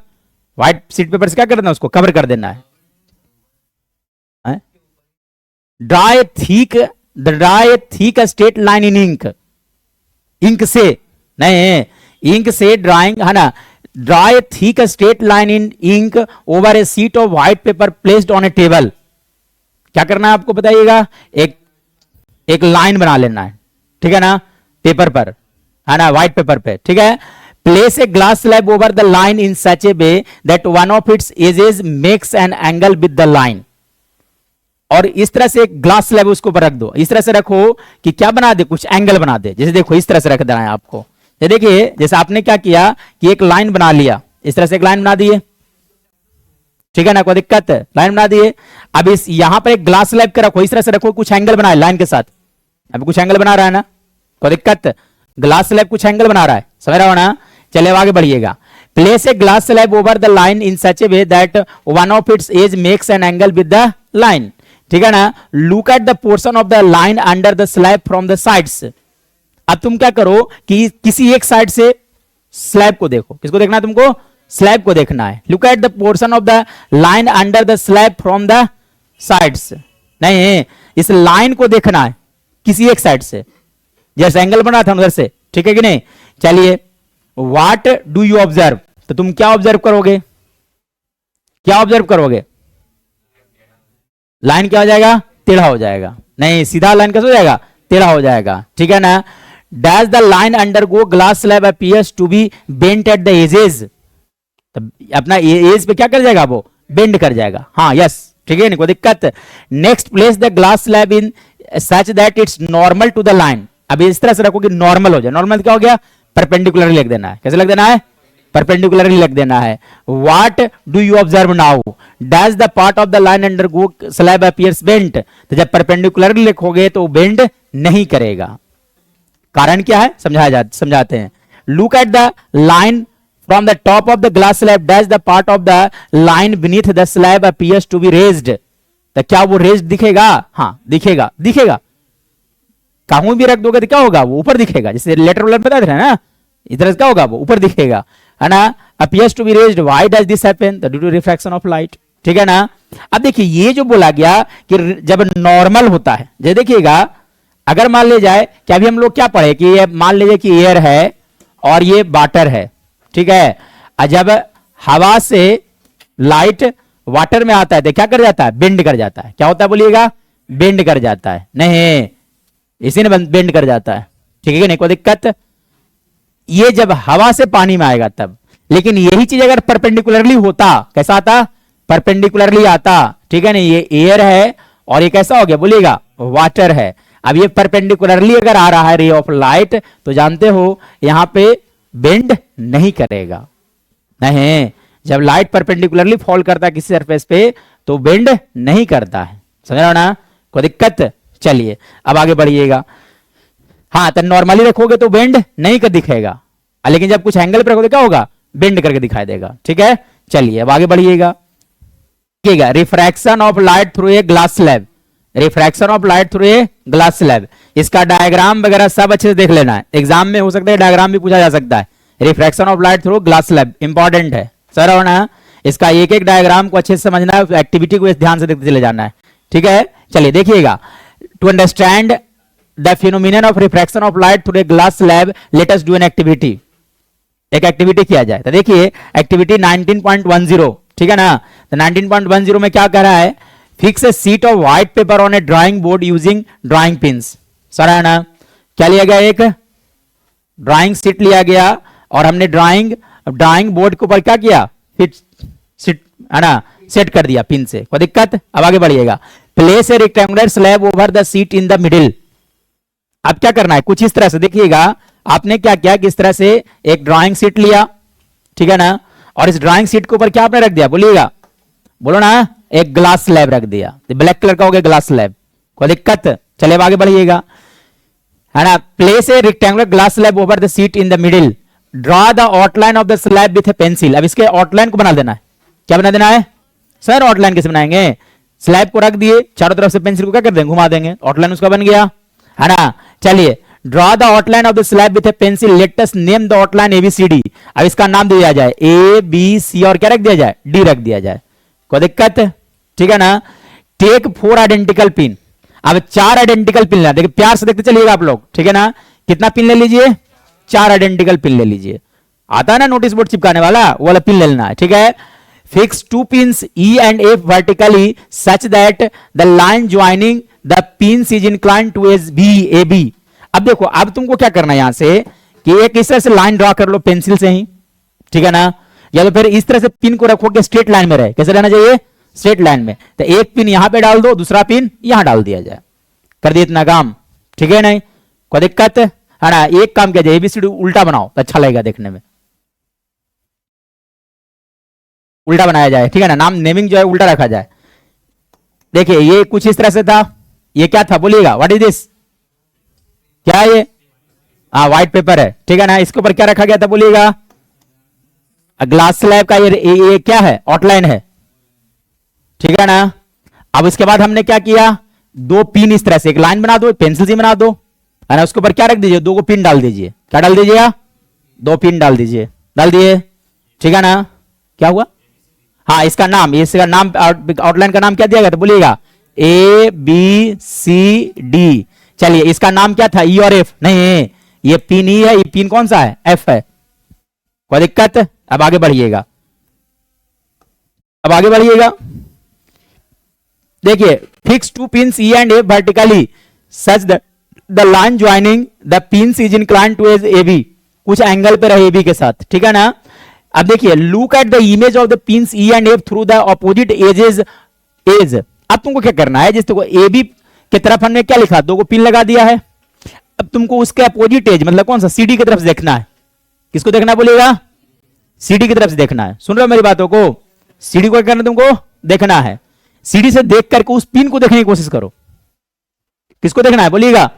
Speaker 1: व्हाइट सीट पेपर से क्या करना है, उसको कवर कर देना है। Draw a thick straight line in ink, ink से नहीं, इंक से ड्राइंग, है ना, draw a thick straight line in ink over a sheet of white paper placed on a table. क्या करना है आपको बताइएगा, एक लाइन बना लेना है, ठीक है ना, पेपर पर, है ना, व्हाइट पेपर पे, ठीक है। Place a glass slab over the line in such a way that one of its edges makes an angle with the line. और इस तरह से एक ग्लास स्लैब उसके ऊपर रख दो, इस तरह से रखो कि क्या बना दे, कुछ एंगल बना दे। जैसे देखो इस तरह से रख देना है आपको, ये देखिए जैसे आपने क्या किया कि एक लाइन बना लिया, इस तरह से एक लाइन बना दिए, ठीक है ना, कोई दिक्कत, लाइन बना दिए। अब इस यहां पर एक ग्लास स्लैब के रखो, इस तरह से रखो, कुछ एंगल बनाए लाइन के साथ, अभी कुछ एंगल बना रहा है ना, कोई दिक्कत, ग्लास स्लैब कुछ एंगल बना रहा है, समझ रहा हो ना। चलिए आगे बढ़िएगा, place a glass slab over the line in such a way that one of its edge makes an angle with the line, ठीक है ना। Look at the portion of the line under the slab from the sides. अब तुम क्या करो कि किसी एक साइड से स्लैब को देखो। किसको देखना है तुमको? स्लैब को देखना है। Look at the portion of the line under the slab from the sides. नहीं, इस लाइन को देखना है किसी एक साइड से, जैसे एंगल बना था उधर से, ठीक है कि नहीं? चलिए, व्हाट डू यू ऑब्जर्व, तो तुम क्या ऑब्जर्व करोगे? क्या ऑब्जर्व करोगे? लाइन क्या हो जाएगा? टेढ़ा हो जाएगा। नहीं, सीधा लाइन कैसे हो जाएगा? टेढ़ा हो जाएगा, ठीक है ना? Dash the line undergo glass slab appears to be bent at the edges, अपना एज पे क्या कर जाएगा? वो बेंड कर जाएगा। हाँ, यस, ठीक है, नहीं कोई दिक्कत। Next place the glass slab in such that it's normal to the line. अब इस तरह से रखो कि नॉर्मल हो जाए। नॉर्मल क्या हो गया? परपेंडिकुलरली लिख देना है। कैसे लिख देना है? परपेंडिकुलरली लिख देना है। What do you observe now, dash the part of the line undergo slab appears bent, तो जब परपेंडिकुलरली लिखोगे तो बेंड नहीं करेगा। कारण क्या है? समझाते हैं। Look at the line from the top of the glass slab dash the part of the line beneath the slab appears to be raised, तो क्या वो रेज्ड दिखेगा? हाँ, दिखेगा। दिखेगा कहूं भी रख दोगे तो क्या होगा? वो ऊपर दिखेगा। जैसे लेटर रोलर बता रहे हैं ना, इधर क्या होगा? वो ऊपर दिखेगा, है ना? Appears to be raised, why does this happen? Due to refraction of light, ठीक है ना? अब देखिए, ये जो बोला गया कि जब नॉर्मल होता है, जैसे देखिएगा, अगर मान ले जाए कि अभी हम लोग क्या पढ़े कि ये मान लीजिए कि एयर है और ये वाटर है, ठीक है? और जब हवा से लाइट वाटर में आता है तो क्या कर जाता है? बेंड कर जाता है। क्या होता है बोलिएगा? बेंड कर जाता है। नहीं, इसी ने बेंड कर जाता है, ठीक है, नहीं कोई दिक्कत। ये जब हवा से पानी में आएगा तब। लेकिन यही चीज अगर परपेंडिकुलरली होता, कैसा आता? परपेंडिकुलरली आता, ठीक है नहीं? ये एयर है और ये कैसा हो गया बोलिएगा? वाटर है। अब ये परपेंडिकुलरली अगर आ रहा है रे ऑफ लाइट, तो जानते हो यहां पे बेंड नहीं करेगा। नहीं, जब लाइट परपेंडिकुलरली फॉल करता है किसी सरफेस पे तो बेंड नहीं करता है। समझ रहे हो ना? कोई दिक्कत? चलिए अब आगे बढ़िएगा। हाँ, तो नॉर्मली रखोगे तो बेंड नहीं कर दिखेगा, लेकिन जब कुछ एंगल पर रखोगे क्या होगा? बेंड करके दिखाई देगा, ठीक है? चलिए अब आगे बढ़िएगा। Refraction of light through a glass slab, refraction of light through a glass slab, इसका डायग्राम वगैरह सब अच्छे से देख लेना है। एग्जाम में हो सकता है डायग्राम भी पूछा जा सकता है। Refraction of light through glass slab important है सर, होना इसका एक एक डायग्राम को अच्छे से समझना है, एक्टिविटी को ध्यान से देखते चले जाना है, ठीक है? चलिए देखिएगा। To understand the phenomenon of refraction of light through a glass slab, let us do an activity. एक एक्टिविटी किया जाए। तो देखिए एक्टिविटी 19.10, ठीक है ना? तो 19.10 में क्या कह रहा है? Fix a sheet of white paper on A drawing board using drawing pins. Sir है ना? क्या लिया गया? एक ड्राइंग शीट लिया गया और हमने ड्राइंग बोर्ड के ऊपर क्या किया? फिट सीट है ना, सेट कर दिया पिन से। कोई दिक्कत? अब आगे बढ़िएगा। Place a rectangular slab over the sheet in the middle. अब क्या करना है? कुछ इस तरह से देखिएगा, आपने क्या किया कि इस तरह से एक ड्राइंग शीट लिया, ठीक है ना? और इस ड्राइंग शीट के ऊपर क्या आपने रख दिया बोलिएगा? बोलो ना, एक ग्लास स्लैब रख दिया। तो ब्लैक कलर का हो गया ग्लास स्लैब। कोई दिक्कत? चले अब आगे बढ़िएगा, है ना? Place a rectangular glass slab over the sheet in the middle, draw the outline of the slab with A pencil. अब इसके आउटलाइन को बना देना है। क्या बना देना है सर? आउटलाइन कैसे बनाएंगे? स्लैब को रख दिए, चारों तरफ से पेंसिल को क्या कर देंगे? घुमा देंगे, आउटलाइन उसका बन गया, है ना? चलिए, draw the outline of the slab with A pencil, let us name the outline ABCD। अब इसका नाम दिया जाए ABC और क्या रख दिया जाए? D रख दिया जाए। कोई दिक्कत? ठीक है ना? Take 4 identical pin. अब 4 आइडेंटिकल पिन लेना, देखिए प्यार से देखते चलिएगा आप लोग, ठीक है ना? कितना पिन ले लीजिए? 4 आइडेंटिकल पिन ले लीजिए। आता है ना नोटिस बोर्ड चिपकाने वाला, वो वाला पिन ले लेना है, ठीक है? Fix 2 pins E and F vertically such that the line joining the pins is inclined to AB। अब देखो, अब तुमको क्या करना है यहां से कि एक इस तरह से लाइन ड्रॉ कर लो पेंसिल से ही, ठीक है ना? या तो फिर इस तरह से पिन को रखो कि स्ट्रेट लाइन में रहे। कैसे रहना चाहिए? स्ट्रेट लाइन में। तो एक पिन यहां पे डाल दो, दूसरा पिन यहां डाल दिया जाए, कर दिया इतना काम, ठीक है? नहीं कोई दिक्कत है ना? एक काम किया जाए, ABCD उल्टा बनाओ तो अच्छा लगेगा देखने में, उल्टा बनाया जाए, ठीक है ना? नाम नेमिंग जो है उल्टा रखा जाए। देखिए ये कुछ इस तरह से था, ये क्या था बोलिएगा? What is this? क्या है ये? व्हाइट पेपर है, ठीक है ना? इसके ऊपर क्या रखा गया था बोलिएगा? ग्लास स्लैब का ये क्या है? आउटलाइन है, ठीक है ना? अब इसके बाद हमने क्या किया? 2 पिन इस तरह से एक लाइन बना दो, पेंसिल से बना दो, है ना, उसके ऊपर क्या रख दीजिए, दो को पिन डाल दीजिए, क्या डाल दीजिए, दो पिन डाल दीजिए, डाल दिए, ठीक है ना, क्या हुआ, हाँ इसका नाम आउटलाइन का नाम क्या दिया गया था बोलिएगा, ए बी सी डी। चलिए इसका नाम क्या था, ई और एफ, नहीं ये पिन ई है, ये पिन कौन सा है, एफ है, कोई दिक्कत। अब आगे बढ़िएगा, अब आगे बढ़िएगा, देखिए fix two pins E and F vertically such that the line joining the pins is incline to edge A B, कुछ एंगल पे रहे ए बी के साथ, ठीक है ना। अब देखिए look at the image of the pins E and F through the opposite edges edge. अब तुमको क्या करना है, जैसे ए बी की तरफ हमने क्या लिखा, दो को पिन लगा दिया है, अब तुमको उसके अपोजिट एज मतलब कौन सा, सीडी की तरफ से देखना है, किसको देखना बोलिएगा, सीडी की तरफ से देखना है, सुन रहे हो मेरी बातों को, सीडी को क्या करना तुमको देखना है, सीडी से देख करके उस पिन को देखने की कोशिश करो, किसको देखना है बोलिएगा,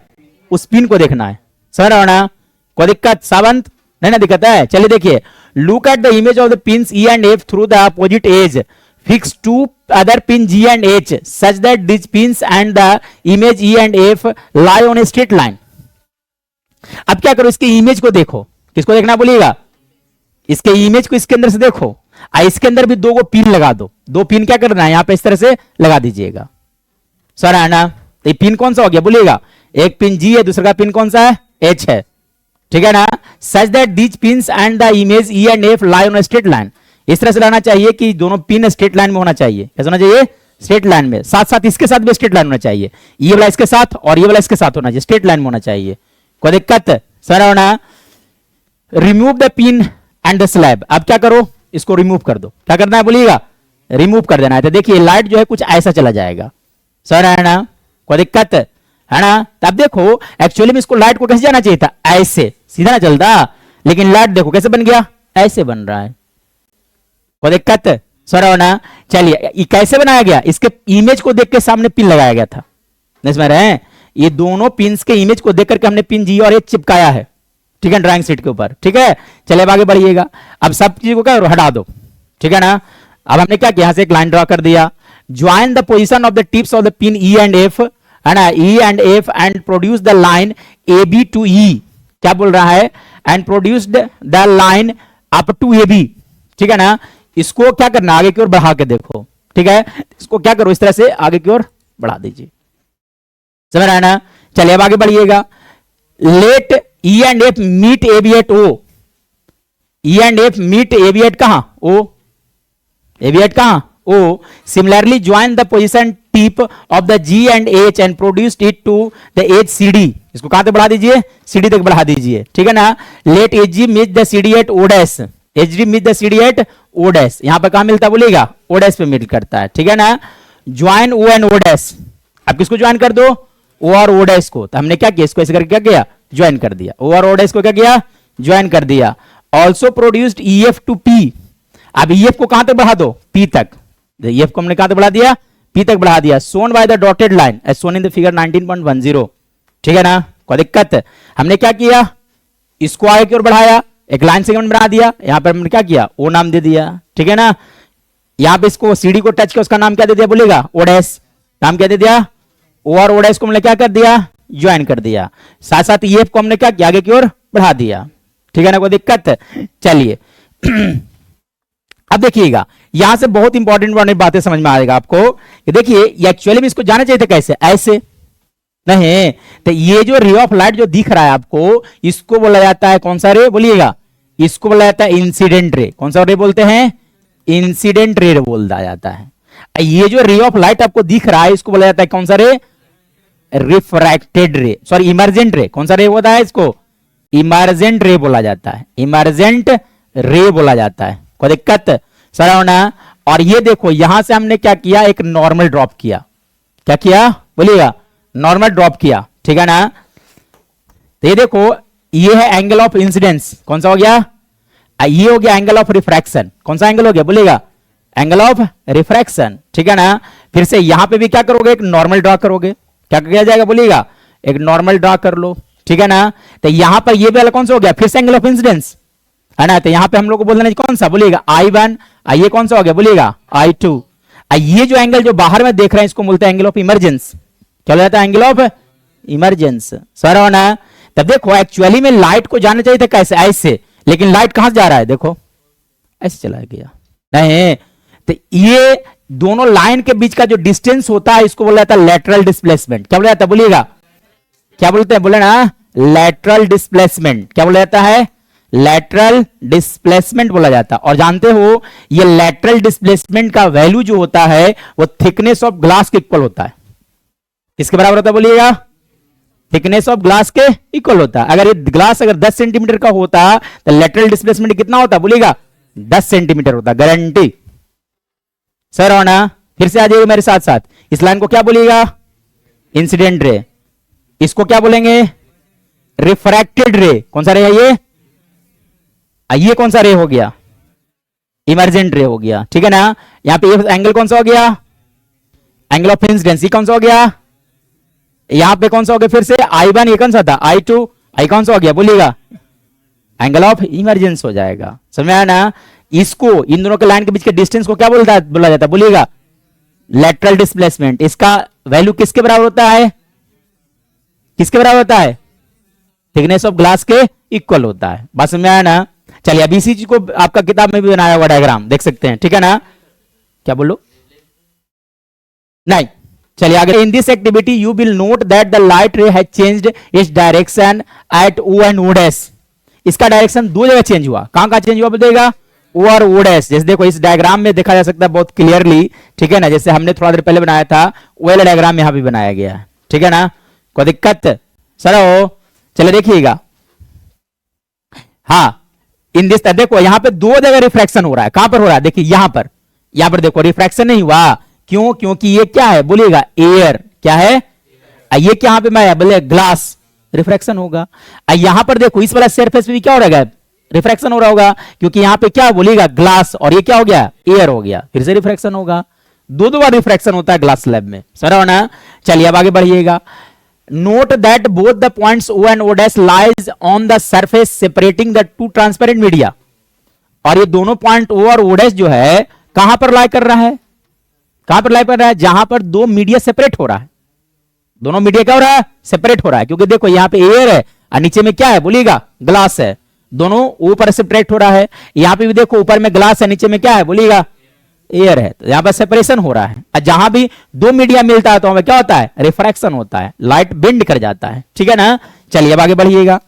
Speaker 1: उस पिन को देखना है, समझ रहे हो ना, कोई दिक्कत सावंत, नहीं ना दिक्कत है। चलिए देखिए look at the image of the pins E and F through the opposite edge fix two other pin G and H such that this pins and the image E and F lie on a straight line. अब क्या करो, इसके image को देखो, किसको देखना बोलिएगा, इसके इमेज को इसके अंदर से देखो, इसके अंदर भी दो को पिन लगा दो, दो पिन क्या करना है यहां पे इस तरह से लगा दीजिएगा, सर है ना। तो ये पिन कौन सा हो गया बोलिएगा, एक पिन जी है, दूसरा का पिन कौन सा है, एच है, ठीक है ना। Such that these pins and the image E and F lie on straight line, इस तरह से लाना चाहिए कि दोनों पिन स्ट्रेट लाइन में होना चाहिए, कैसे होना चाहिए, स्ट्रेट लाइन में, साथ साथ इसके साथ भी स्ट्रेट लाइन होना चाहिए, ये वाला इसके साथ और ये वाला इसके साथ होना चाहिए, स्ट्रेट लाइन में होना चाहिए, कोई दिक्कत सर होना। Remove the pin and the slab, अब क्या करो, इसको रिमूव कर दो, क्या करना है बोलिएगा, रिमूव कर देना है। तो देखिए लाइट जो है कुछ ऐसा चला जाएगा, सर है ना, कोई दिक्कत है ना। तब देखो एक्चुअली में इसको लाइट को कैसे जाना चाहिए था, ऐसे सीधा ना चलता, लेकिन लाइट देखो कैसे बन गया, ऐसे बन रहा है, कोई दिक्कत सर हो ना। चलिए ये कैसे बनाया गया, इसके इमेज को देख के सामने पिन लगाया गया था, नहीं समझ रहे हैं, ये दोनों पिंस के इमेज को देख करके हमने पिन जी और एच चिपकाया है, ठीक है, ड्राइंग शीट के ऊपर, ठीक है। चलिए अब आगे बढ़िएगा, अब सब चीज को क्या हटा दो, ठीक है ना। अब हमने क्या किया, यहां से एक लाइन ड्रॉ कर दिया, join the position of the tips of the pin E and F, है ना, E and F and produce the line A B to E, क्या बोल रहा है, and produced the line up to A B, ठीक है ना। इसको क्या करना, आगे की ओर बढ़ा के देखो, ठीक है, इसको क्या करो, इस तरह से आगे की ओर बढ़ा दीजिए, समझ रहा है ना। चलिए अब आगे बढ़िएगा, let E and F meet A B at O, E and F meet A B at कहां, ओ, ए बी एट कहां, O. Similarly join the position tip of the G and H and produced it to the H C D, इसको कहां तक बढ़ा दीजिए, C D तक बढ़ा दीजिए, ठीक है ना। Let H G meet the C D at O dash, H D meet the C D at O dash, यहां पर कहां मिलता बोलिएगा, ओ डैश पे मिल करता है, ठीक है ना। Join O and O dash, अब किसको ज्वाइन कर दो, ओ और ओ डैश को, तो हमने क्या किया, इसको ऐसे करके क्या किया, ज्वाइन कर दिया, ओ और ओ डैश को क्या किया, ज्वाइन कर दिया। Also produced E F two P, अब ई एफ को कहां तक बढ़ा दो, पी तक, ई एफ को हमने कहां तक बढ़ा दिया, पी तक बढ़ा दिया, shown by the dotted line as shown in the figure 19.10, ठीक है ना, कोई दिक्कत। हमने क्या किया, इसको आगे की ओर बढ़ाया, एक लाइन सेगमेंट बना दिया, यहां पर हमने क्या किया, ओ नाम दे दिया, ठीक है ना। यहां पे इसको सीडी को टच किया, उसका नाम क्या दे दिया बोलेगा, ओ डैश, नाम क्या दे दिया, ओ और ओ डैश को हमने क्या कर दिया, ज्वाइन कर दिया, साथ साथ ई एफ को हमने क्या किया, आगे की ओर बढ़ा दिया, ठीक है ना, कोई दिक्कत। चलिए अब देखिएगा, यहां से बहुत इंपॉर्टेंट बातें समझ में आएगा आपको, कि देखिए ये एक्चुअली में इसको जाना चाहिए था कैसे, ऐसे नहीं, तो ये जो रे ऑफ लाइट जो दिख रहा है आपको, इसको बोला जाता है कौन सा रे बोलिएगा, इसको बोला जाता है इंसिडेंट रे, कौन सा रे बोलते हैं, इंसिडेंट रे बोला जाता है। ये जो रे ऑफ लाइट आपको दिख रहा है, इसको बोला जाता है कौन सा रे, रिफ्रैक्टेड रे, सॉरी इमर्जेंट रे, कौन सा रे होता है, इसको इमर्जेंट रे बोला जाता है, इमर्जेंट रे बोला जाता है, कोई दिक्कत सर होना। और ये देखो यहां से हमने क्या किया, एक नॉर्मल ड्रॉप किया, क्या किया बोलिएगा, नॉर्मल ड्रॉप किया, ठीक है ना। तो ये देखो ये है एंगल ऑफ इंसिडेंस, कौन सा हो गया, ये हो गया एंगल ऑफ रिफ्रैक्शन, कौन सा एंगल हो गया बोलिएगा, एंगल ऑफ रिफ्रैक्शन, ठीक है ना। फिर से यहां पे भी क्या करोगे, एक नॉर्मल ड्रॉ करोगे, क्या किया जाएगा बोलिएगा, एक नॉर्मल ड्रॉ कर लो, ठीक है ना। तो यहां पर ये वाला कौन सा हो गया, फिर से एंगल ऑफ इंसिडेंस, है ना। तो यहां पे हम लोग को बोलना है कौन सा बोलिएगा, I1, ये कौन सा हो गया बोलिएगा, I2। ये जो एंगल जो बाहर में देख रहे हैं इसको बोलते हैं एंगल ऑफ इमरजेंस, क्या बोला जाता है, एंगल ऑफ इमरजेंस, सर हो ना। तब देखो एक्चुअली में लाइट को जाना चाहिए था कैसे, ऐसे, लेकिन लाइट कहां से जा रहा है, देखो ऐसे चला गया नहीं। तो ये दोनों लाइन के बीच का जो डिस्टेंस होता है इसको बोला जाता है लेटरल डिस्प्लेसमेंट। क्या बोला जाता है बोलिएगा, क्या बोलते हैं, बोले ना लेटरल डिस्प्लेसमेंट। क्या बोला जाता है, लेटरल डिस्प्लेसमेंट बोला जाता है। और जानते हो ये लेटरल डिस्प्लेसमेंट का वैल्यू जो होता है वो थिकनेस ऑफ ग्लास के इक्वल होता है। किसके बराबर होता है बोलिएगा, थिकनेस ऑफ ग्लास के इक्वल होता है। अगर ये ग्लास अगर 10 सेंटीमीटर का होता तो लेटरल डिस्प्लेसमेंट कितना होता बोलिएगा, 10 सेंटीमीटर होता, गारंटी। सर होना, फिर से आ जाइए मेरे साथ साथ। इस लाइन को क्या बोलिएगा, इंसिडेंट रे। इसको क्या बोलेंगे, रिफ्रैक्टेड रे। कौन सा रे है ये कौन सा रे हो गया, इमरजेंट रे हो गया, ठीक है ना। यहां पे ये एंगल कौन सा हो गया, एंगल ऑफ इंसिडेंस, ये कौन सा हो गया, यहां पे कौन सा हो गया, फिर से I1, ये कौन सा था I2, आई कौन सा हो गया बोलिएगा, एंगल ऑफ इमरजेंस हो जाएगा। समझ में आया ना। इसको इन दोनों के लाइन के बीच के डिस्टेंस को क्या बोला जाता है बोलिएगा, लेटरल डिस्प्लेसमेंट। इसका वैल्यू किसके बराबर होता है, किसके बराबर होता है, थिकनेस ऑफ ग्लास के इक्वल होता है। बात समझ में आया ना। चलिए अब इसी चीज को आपका किताब में भी बनाया हुआ डायग्राम देख सकते हैं, ठीक है ना। क्या बोलो, नहीं, चलिए आगे। In this activity you will note that the light ray has changed its direction at O and O dash. इसका डायरेक्शन दो जगह चेंज हुआ, कहां कहां चेंज हुआ बोलेगा, O और O डैश। जैसे देखो इस डायग्राम में देखा जा सकता है बहुत क्लियरली, ठीक है ना। जैसे हमने थोड़ा देर पहले बनाया था वो वाला डायग्राम यहां भी बनाया गया है, ठीक है ना। कोई दिक्कत सर हो, चलिए देखिएगा। हाँ, इन दिस देखो यहां पे दो जगह रिफ्रैक्शन हो रहा है। कहां पर हो रहा है, देखिए यहां पर देखो रिफ्रैक्शन नहीं हुआ, क्यों, क्योंकि ये क्या है बोलिएगा, एयर। क्या है, ये क्या पे मैं बोले ग्लास, रिफ्रैक्शन होगा। यहां पर देखो इस वाला सरफेस पे भी क्या हो रहा है, रिफ्रैक्शन हो रहा होगा, क्योंकि यहां पे क्या बोलिएगा ग्लास, और ये क्या हो गया, एयर हो गया, फिर से रिफ्रैक्शन होगा। दो बार रिफ्रैक्शन होता है ग्लास स्लैब में, समझ रहे हो ना। चलिए अब आगे बढ़िएगा। Note that both the points O and O dash lies on the surface separating the two transparent media. और ये दोनों पॉइंट O और O डैश जो है कहां पर लाई कर रहा है, कहां पर लाई कर रहा है, जहां पर दो मीडिया सेपरेट हो रहा है। दोनों मीडिया क्या हो रहा है, सेपरेट हो रहा है, क्योंकि देखो यहां पे एयर है और नीचे में क्या है बोलिएगा, ग्लास है। दोनों ऊपर सेपरेट हो रहा है, यहां पे भी देखो ऊपर में ग्लास है, नीचे में क्या है बोलिएगा, एयर है। तो यहां पर सेपरेशन हो रहा है। और जहां भी दो मीडिया मिलता है तो हमें क्या होता है, रिफ्रैक्शन होता है, लाइट बेंड कर जाता है, ठीक है ना। चलिए अब आगे बढ़िएगा,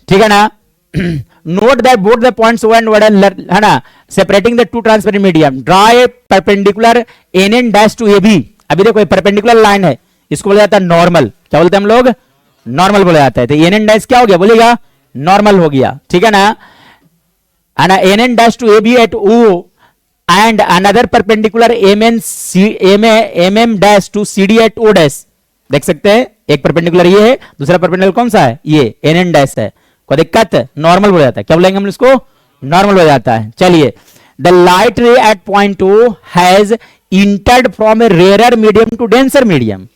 Speaker 1: ठीक है ना। Note that both the points O and O है ना separating the two transparent medium, draw a perpendicular NN dash to AB। अभी देखो ये परपेंडिकुलर लाइन है, इसको बोला जाता है नॉर्मल। क्या बोलते हैं हम लोग, नॉर्मल बोला जाता है। तो NN डैश क्या हो गया बोलेगा, नॉर्मल हो गया, ठीक है ना। NN dash to AB at O and another perpendicular MM dash to CD at O dash। देख सकते हैं एक परपेंडिकुलर ये है, दूसरा परपेंडिकुलर कौन सा है, ये NN डैश है। कोई दिक्कत, नॉर्मल बोला जाता है। क्या बोलेंगे हम इसको, नॉर्मल हो जाता है। चलिए, the light ray at point O has entered from a rarer medium to denser medium.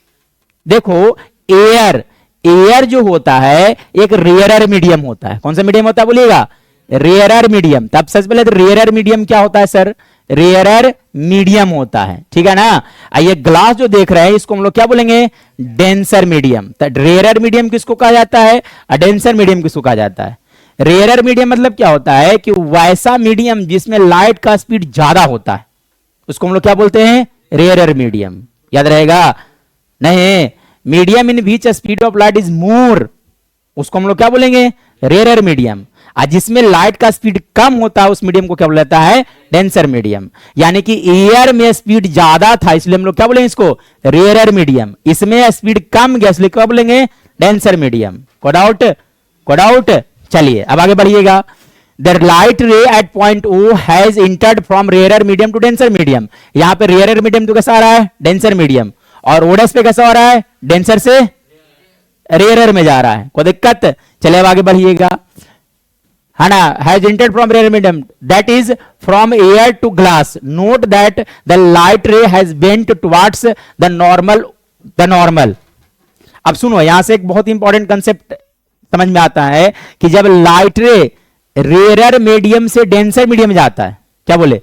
Speaker 1: देखो एयर जो होता है एक रेयर मीडियम होता है। कौन सा मीडियम होता है बोलिएगा, रेयर मीडियम। तब सबसे पहले तो रेयर मीडियम क्या होता है सर, रेयर मीडियम होता है, ठीक है ना। ये ग्लास जो देख रहे हैं इसको हम लोग क्या बोलेंगे, डेंसर मीडियम। तो रेयर मीडियम किसको कहा जाता है, डेंसर मीडियम किसको कहा जाता है। रेयर मीडियम मतलब क्या होता है कि वैसा मीडियम जिसमें लाइट का स्पीड ज्यादा होता है उसको हम लोग क्या बोलते हैं, रेयर मीडियम। याद रहेगा, नहीं, medium in which speed of light is more, उसको हम लोग क्या बोलेंगे, रेयर मीडियम। जिसमें लाइट का स्पीड कम होता है उस मीडियम को क्या बोला जाता है, डेंसर मीडियम। यानी कि एयर में स्पीड ज्यादा था इसलिए हम लोग क्या बोलेंगे इसको, रेयर मीडियम। इसमें स्पीड कम गया इसलिए क्या बोलेंगे, डेंसर मीडियम। को डाउट। चलिए अब आगे बढ़िएगा। The light ray at point O has entered from rare medium to denser medium. यहां पे रेयर मीडियम तो कैसा आ रहा है, डेंसर मीडियम, और O डैश पे कैसा हो रहा है, डेंसर से रेयर में जा रहा है। कोई दिक्कत, चलिए अब आगे बढ़िएगा, है ना। Has entered from rare medium that is from air to glass. Note that the light ray has bent towards the normal. अब सुनो, यहां से एक बहुत इंपॉर्टेंट कंसेप्ट समझ में आता है कि जब लाइट रे रेयर मीडियम से डेंसर मीडियम में जाता है, क्या बोले,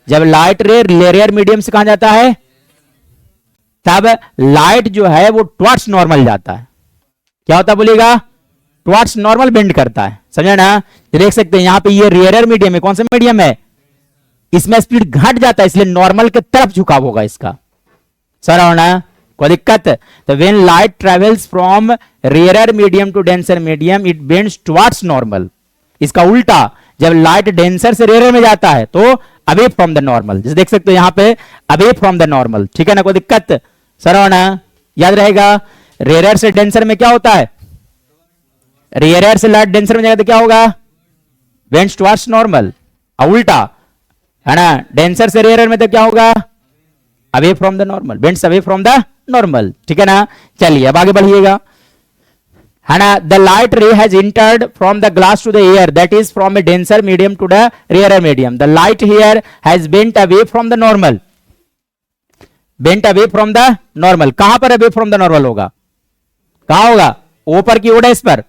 Speaker 1: जब लाइट रे रेयर मीडियम से कहां जाता है, तब लाइट जो है वो टुवर्ड्स नॉर्मल जाता है। क्या होता है बोलिएगा? टुवर्ड्स नॉर्मल बेंड करता है, समझे ना? देख सकते हैं यहां पे ये रेयर मीडियम है। कौन सा मीडियम है? इसमें स्पीड घट जाता है, इसलिए नॉर्मल के तरफ झुकाव होगा इसका। सर होना कोई दिक्कत? तो when light travels from rare medium to denser medium it bends towards normal. इसका उल्टा, जब लाइट डेंसर से रेयर में जाता है तो अवे फ्रॉम द नॉर्मल। जैसे देख सकते हो यहां पे अवे फ्रॉम द नॉर्मल, ठीक है ना? कोई दिक्कत? सर होना याद रहेगा, रेयर से डेंसर में क्या होता है? रेयर से लाइट डेंसर में जाएगा तो क्या होगा? Bends towards normal. उल्टा है ना, डेंसर से रेयर में तो क्या होगा? Away from the normal, bends away from the normal, ठीक है ना? चलिए अब आगे बढ़िएगा, है ना? The light ray has entered from the glass to the air, that is from a denser medium to the rarer medium. The light here has bent away from the normal, bent away from the normal. कहां पर away from the normal होगा? कहां होगा? ऊपर की ओडेस पर,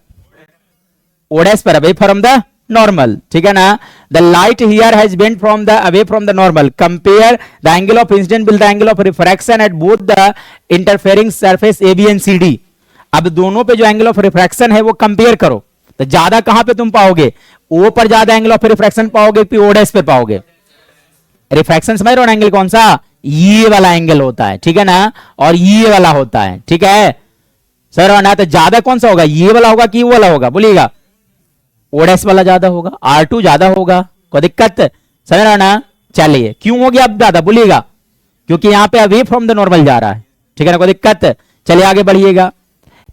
Speaker 1: ओडेस पर away from the normal, ठीक है ना? The light here has bent from the away from the normal. Compare the angle of incident with the angle of refraction at both the interfering surface A B and C D. अब दोनों पे जो angle of refraction है वो compare करो, तो ज्यादा कहां पे तुम पाओगे? ओ पर ज्यादा एंगल ऑफ रिफ्रैक्शन पाओगे कि ओडेस पे पाओगे? रिफ्रैक्शन समझ रहे हो ना? एंगल कौन सा? ये वाला एंगल होता है, ठीक है ना? और ये वाला होता है, ठीक है सर? ना तो ज्यादा कौन सा होगा? ये वाला होगा कि ये वाला होगा? बोलिएगा। ओडेस वाला ज्यादा होगा, R2 ज्यादा होगा। कोई दिक्कत? समझ रहा ना? चलिए क्यों हो गया अब ज्यादा? बोलिएगा। क्योंकि यहां पे अवे फ्रॉम द नॉर्मल जा रहा है, ठीक है ना? कोई दिक्कत? चलिए आगे बढ़िएगा।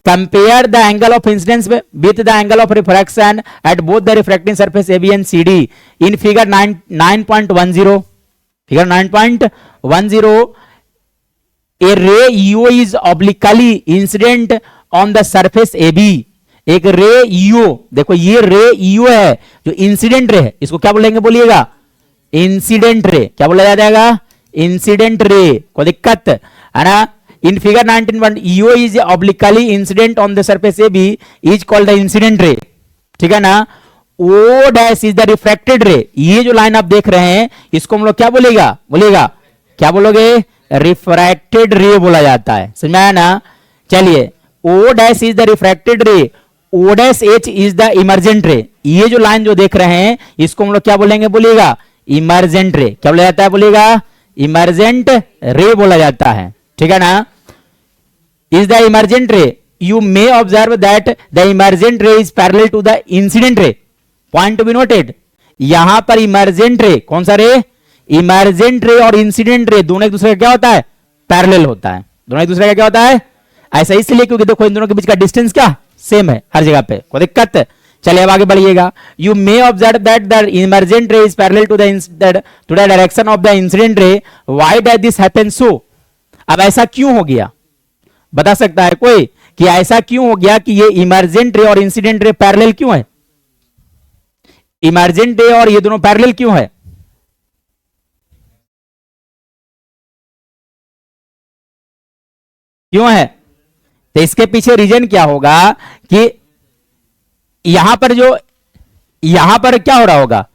Speaker 1: Compare the angle of incidence with the angle of refraction at both the refracting surface AB and CD in figure 9.10। Figure 9.10, a ray EO is obliquely incident on the surface AB। एक रे EO, देखो ये रे EO है जो incident ray है, इसको क्या बोलेंगे? बोलिएगा इंसिडेंट रे। क्या बोला जाएगा? Incident ray. कोई दिक्कत है ना? In figure 19.1 EO is obliquely incident on the surface AB is called the incident ray, ठीक है ना? O dash is the refracted ray. ये जो लाइन आप देख रहे हैं इसको हम लोग क्या बोलेगा? बोलेगा क्या बोलोगे? रिफ्रैक्टेड रे बोला जाता है, समझ में आया ना? चलिए O dash is the refracted रे, O dash H is the emergent रे। ये जो लाइन जो देख रहे हैं इसको हम लोग क्या बोलेंगे? बोलिएगा इमर्जेंट रे। क्या बोला जाता है? बोलिएगा इमर्जेंट रे बोला जाता है, ठीक है ना? Is the emergent ray. You may observe that the emergent ray is parallel to the incident ray. Point to be noted, यहां पर इमर्जेंट रे, कौन सा रे? इमर्जेंट रे और इंसिडेंट रे दोनों एक दूसरे का क्या होता है? पैरेलल होता है। दोनों एक दूसरे का क्या होता है? ऐसा इसलिए क्योंकि देखो इन दोनों के बीच का डिस्टेंस क्या सेम है हर जगह पे। कोई दिक्कत? चलिए अब आगे बढ़िएगा। You may observe that the emergent ray is parallel to the direction of the incident ray. Why does this happen so? अब ऐसा क्यों हो गया? बता सकता है कोई कि ऐसा क्यों हो गया कि ये इमर्जेंट रे और इंसिडेंट रे पैरेलल क्यों है? इमर्जेंट रे और ये दोनों पैरेलल क्यों है? क्यों है? तो इसके पीछे रीजन क्या होगा कि यहां पर क्या हो रहा होगा?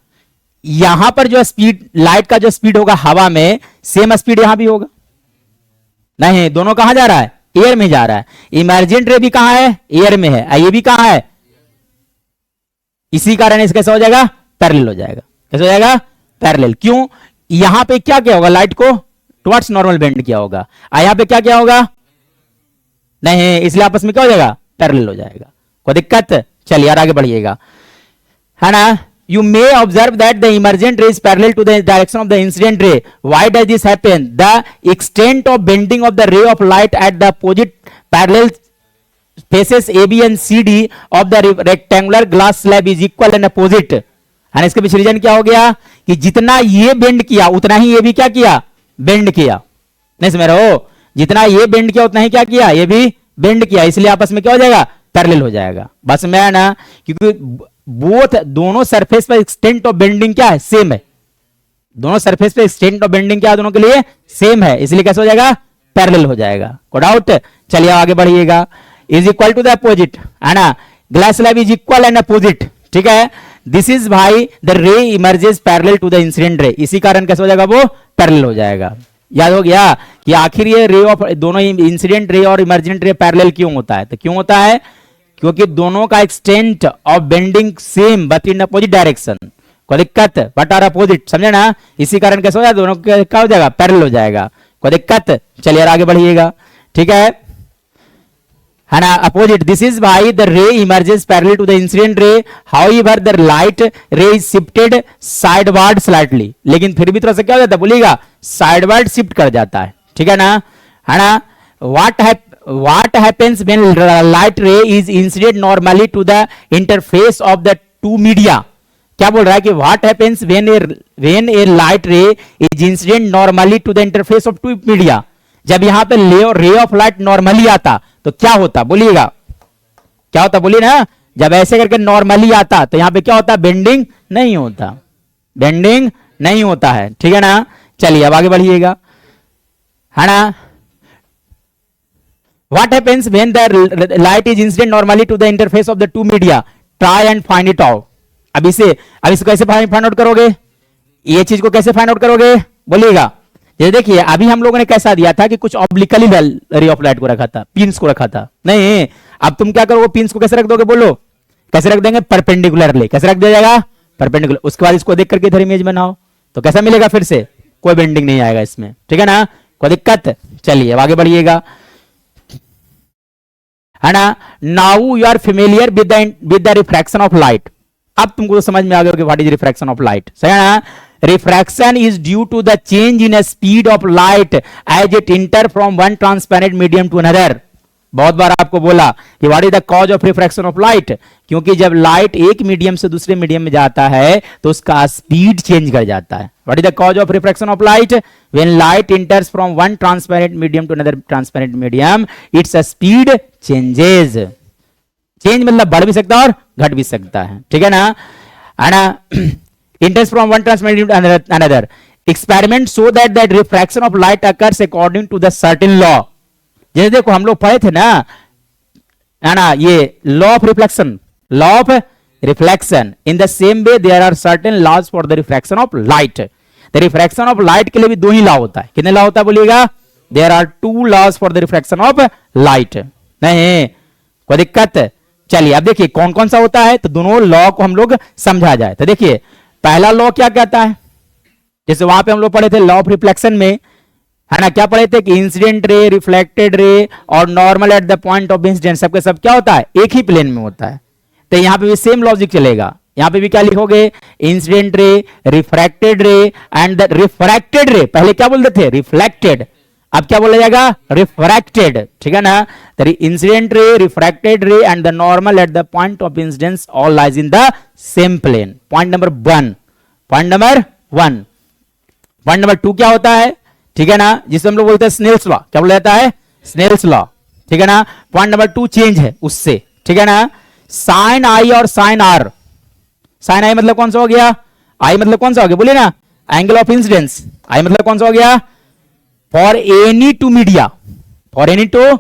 Speaker 1: यहां पर जो स्पीड, लाइट का जो स्पीड होगा हवा में, सेम स्पीड यहां भी होगा? नहीं, दोनों कहां जा रहा है? एयर में जा रहा है। इमर्जेंट रे भी कहां है? एयर में है। ये भी कहां है? इसी कारण इसका कैसा हो जाएगा? पैरेलल हो जाएगा। कैसे हो जाएगा? पैरेलल। क्यों? यहां पे क्या किया होगा? लाइट को टुवर्ड्स नॉर्मल बेंड किया होगा। यहां पे क्या किया होगा? नहीं, इसलिए आपस में क्या हो जाएगा? पैरेलल हो जाएगा। कोई दिक्कत? चलिए यार आगे बढ़िएगा, है ना? You may observe that the emergent ray is parallel to the direction of the incident ray. Why does this happen? The extent of bending of the ray of light at the opposite parallel faces AB and CD of the rectangular glass slab is equal and opposite. है इसके पीछे reason क्या हो गया कि जितना ये bend किया उतना ही ये भी क्या किया? बेंड किया। नहीं समझ रहे हो? जितना ये बेंड किया उतना ही क्या किया? ये भी बेंड किया। इसलिए आपस में क्या हो जाएगा? पैरेलल हो जाएगा। बस में है ना? क्योंकि बोथ दोनों सरफेस पर एक्सटेंट ऑफ बेंडिंग क्या है? सेम है। दोनों सरफेस पे एक्सटेंट ऑफ बेंडिंग क्या है? दोनों के लिए सेम है, इसलिए कैसे हो जाएगा? पैरेलल हो जाएगा। कोई डाउट? चलिए आगे बढ़िएगा। Is equal to the opposite, है ना? Glass slab is equal and opposite, ठीक है? दिस इज भाई the ray emerges parallel to the incident ray. इसी कारण कैसे हो जाएगा? वो पैरेलल हो जाएगा। याद हो गया कि आखिर ये रे ऑफ दोनों इंसिडेंट रे और इमर्जेंट रे पैरेलल क्यों होता है? तो क्यों होता है? क्योंकि दोनों का extent of bending same but in opposite direction. कोई दिक्कत? बट आर अपोजिट, समझे ना? इसी कारण कैसे हो जाएगा, दोनों का क्या हो जाएगा, पैरेलल हो जाएगा। कोई दिक्कत? चलिए आगे बढ़िएगा, ठीक है ना? Opposite, this is why the ray emerges parallel to the incident ray, however the light ray is shifted sideward slightly, लेकिन फिर भी थोड़ा सा क्या हो जाता है, बोलिएगा, साइडवर्ड शिफ्ट कर जाता है ना? What happens when light ray is incident normally to the interface of the two media? क्या बोल रहा है कि what happens when a light ray is incident normally to the interface of two media? जब यहां पे रे ऑफ लाइट नॉर्मली आता तो क्या होता, बोलिएगा, क्या होता, बोलिए ना? जब ऐसे करके नॉर्मली आता तो यहां पे क्या होता, बेंडिंग नहीं होता, बेंडिंग नहीं होता है, ठीक है ना? चलिए अब आगे बढ़िएगा, है ना? What happens when the light is incident normally to the interface of the two media? Try and find it out. अब इसको कैसे फाइंड आउट करोगे? ये चीज को कैसे फाइंड आउट करोगे, बोलिएगा? ये देखिए, अभी हम लोगों ने कैसा दिया था कि कुछ ऑब्लिकली रे ऑफ लाइट को रखा था, पिंस को रखा था, नहीं, अब तुम क्या करोगे, पिंस को कैसे रख दोगे, बोलो, कैसे रख देंगे, परपेंडिकुलरली। कैसे रख दिया जाएगा, परपेंडिकुलर। उसके बाद इसको देख करके इधर इमेज बनाओ तो कैसा मिलेगा, फिर से कोई बेंडिंग नहीं आएगा इसमें, ठीक है ना? कोई दिक्कत? चलिए अब आगे बढ़िएगा, है ना? Now you are familiar with the refraction of light. अब तुमको समझ में आ गया कि what is refraction of light, सही है ना? Refraction is due to the change in speed of light as it enter from one transparent medium to another. बहुत बार आपको बोला कि what is the cause of refraction of light, क्योंकि जब लाइट एक मीडियम से दूसरे मीडियम में जाता है तो उसका स्पीड चेंज कर जाता है। What is the cause of refraction of light? When light enters from one transparent medium to another transparent medium, its speed changes. Change मतलब बढ़ भी सकता है और घट भी सकता है, ठीक है ना? Enters from one transparent medium to another. Experiments show that refraction of light occurs according to the certain law. जैसे देखो हम लोग पढ़े थे ना, है ना, ये law of reflection, law of reflection. In the same way there are certain laws for the refraction of light. The refraction of light के लिए भी दो ही लॉ होता है। कितने लॉ होता है, बोलिएगा? There are two laws for the refraction of light. नहीं, कोई दिक्कत? चलिए अब देखिए कौन कौन सा होता है, तो दोनों लॉ को हम लोग समझा जाए। तो देखिए पहला लॉ क्या कहता है, जैसे वहां पे हम लोग पढ़े थे लॉ ऑफ रिफ्लेक्शन में, है ना, क्या पढ़े थे कि इंसिडेंट रे, रिफ्लेक्टेड रे और normal at the point of incident सबके सब क्या होता है, एक ही प्लेन में होता है। तो यहां पे भी सेम लॉजिक चलेगा। यहां पे भी क्या लिखोगे, incident ray, refracted ray and the refracted रे, पहले क्या बोलते थे, रिफ्लेक्टेड, अब क्या बोला जाएगा, रिफ्रैक्टेड, ठीक है ना? Incident ray, refracted ray and the normal at the point of incidence all lies in the same plane. Point number 1। Point number 1। Point number 2 क्या होता है, ठीक है ना, जिसे हम लोग बोलते हैं स्नेल्स लॉ। क्या बोला जाता है, स्नेल्स लॉ, ठीक है ना? पॉइंट नंबर 2 चेंज है उससे, ठीक है ना? साइन आई और साइन आर। साइन आई मतलब कौन सा हो गया, आई मतलब कौन सा हो गया, बोलिए ना, एंगल ऑफ इंसिडेंस। आई मतलब कौन सा हो गया, for any two media, for any to,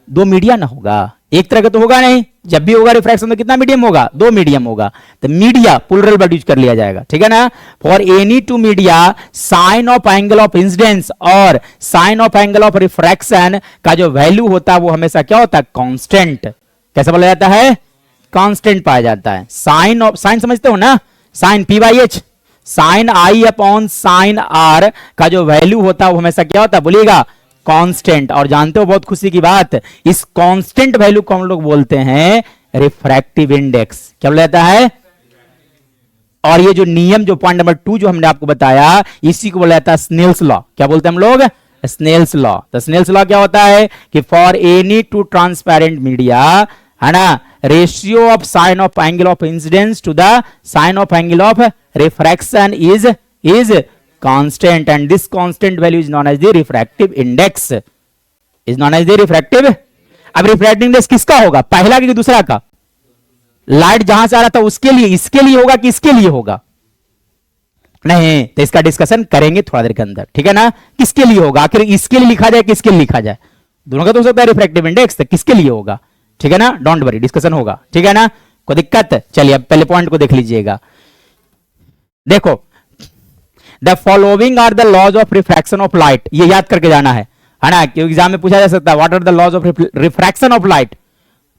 Speaker 1: दो मीडिया ना होगा, एक तरह का तो होगा नहीं। जब भी होगा रिफ्रैक्शन तो कितना मीडियम होगा, दो मीडियम होगा, तो मीडिया प्लूरल वर्ड यूज कर लिया जाएगा, ठीक है ना? For any two media sine of angle of incidence और sine of angle of refraction का जो वैल्यू होता है वो हमेशा क्या होता है, कांस्टेंट। कैसे बोला जाता है, कांस्टेंट पाया जाता है। साइन ऑफ, साइन समझते हो ना, साइन पी/एच, sine I upon sine R का जो वैल्यू होता है वो हमेशा क्या होता है, बोलिएगा, कांस्टेंट। और जानते हो बहुत खुशी की बात, इस कांस्टेंट वैल्यू को हम लोग बोलते हैं रिफ्रैक्टिव इंडेक्स। क्या बोला जाता है? और ये जो नियम, जो पॉइंट नंबर 2 जो हमने आपको बताया, इसी को बोला जाता है स्नेल्स लॉ। क्या बोलते हैं हम लोग, स्नेल्स लॉ। तो स्नेल्स लॉ क्या होता है कि for any two transparent media, है ना, ratio of sine of angle of incidence to the sine of angle of refraction is constant and this constant value is known as the refractive index, is known as the refractive। अब refractive index किसका होगा, पहला कि दूसरा का? Light जहां से आ रहा था उसके लिए, इसके लिए होगा कि इसके लिए होगा? नहीं, तो इसका डिस्कशन करेंगे थोड़ा देर के अंदर, ठीक है ना? किसके लिए होगा, आखिर इसके लिए लिखा जाए किसके लिए लिखा जाए, दोनों का तो हो सकता है रिफ्रैक्टिव इंडेक्स, तो किसके लिए होगा, ठीक है ना? डोंट वरी, डिस्कशन होगा, ठीक है ना? कोई दिक्कत? चलिए अब पहले पॉइंट को देख लीजिएगा। देखो, the following are the laws of refraction of light, ये याद करके जाना है। है ना, क्योंकि एग्जाम में पूछा जा सकता है what are the laws of refraction of light,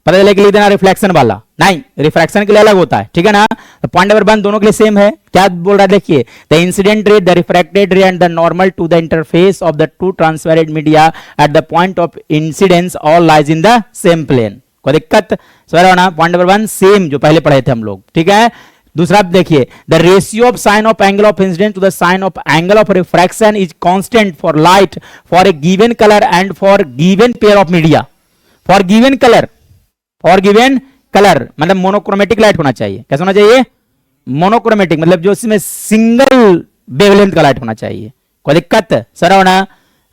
Speaker 1: पता चले कि लिख देना रिफ्लेक्शन वाला, नहीं रिफ्रैक्शन के लिए अलग होता है, ठीक है ना। तो पॉइंट नंबर 1 दोनों के लिए सेम है। क्या बोल रहा है देखिए, the incident ray, the refracted ray and the normal to the interface of the two transparent media at the point of incidence all lies in the same plane. कोई दिक्कत सर ना, पॉइंट नंबर 1 सेम जो पहले पढ़े थे हम लोग, ठीक है। दूसरा देखिए, the ratio of sine of angle of incidence to the sine of angle of refraction is constant for light for a given colour and for given pair of media. For given colour, for given colour मतलब monochromatic light होना चाहिए। कैसा होना चाहिए? Monochromatic, मतलब जो इसमें single wavelength का लाइट होना चाहिए। कोई दिक्कत सर होना,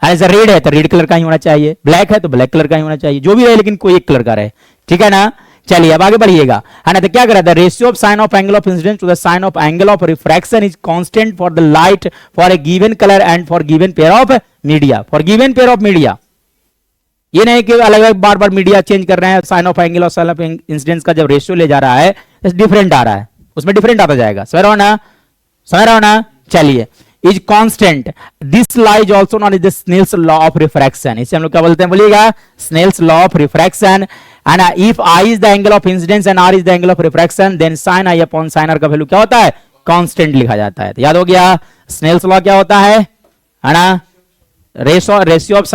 Speaker 1: ऐसा रेड है तो रेड कलर का ही होना चाहिए, ब्लैक है तो ब्लैक कलर का ही होना चाहिए, जो भी रहे लेकिन कोई एक कलर का रहे, ठीक है ना। चलिए अब आगे बढ़िएगा, है ना। तो क्या करा, the ratio of sine of angle of incidence to the sine of angle of refraction is constant for the light for a given colour and for given pair of media. For given pair of media, ये नहीं कि अलग अलग बार बार media change कर रहे हैं, sign of angle और sine of incidence का जब रेशियो ले जा रहा है डिफरेंट आ रहा है, उसमें डिफरेंट आता जाएगा। समझ रहे हो ना। चलिए, is constant, this lies also known is the Snell's law of refraction. इसे हम लोग क्या बोलते हैं, बोलिएगा Snell's law of refraction. And if I is the angle of incidence and R is the angle of refraction, then sine I upon sine R का value क्या होता है, कांस्टेंट लिखा जाता है। तो याद हो गया स्नेल्स लॉ क्या होता है ना, ratio of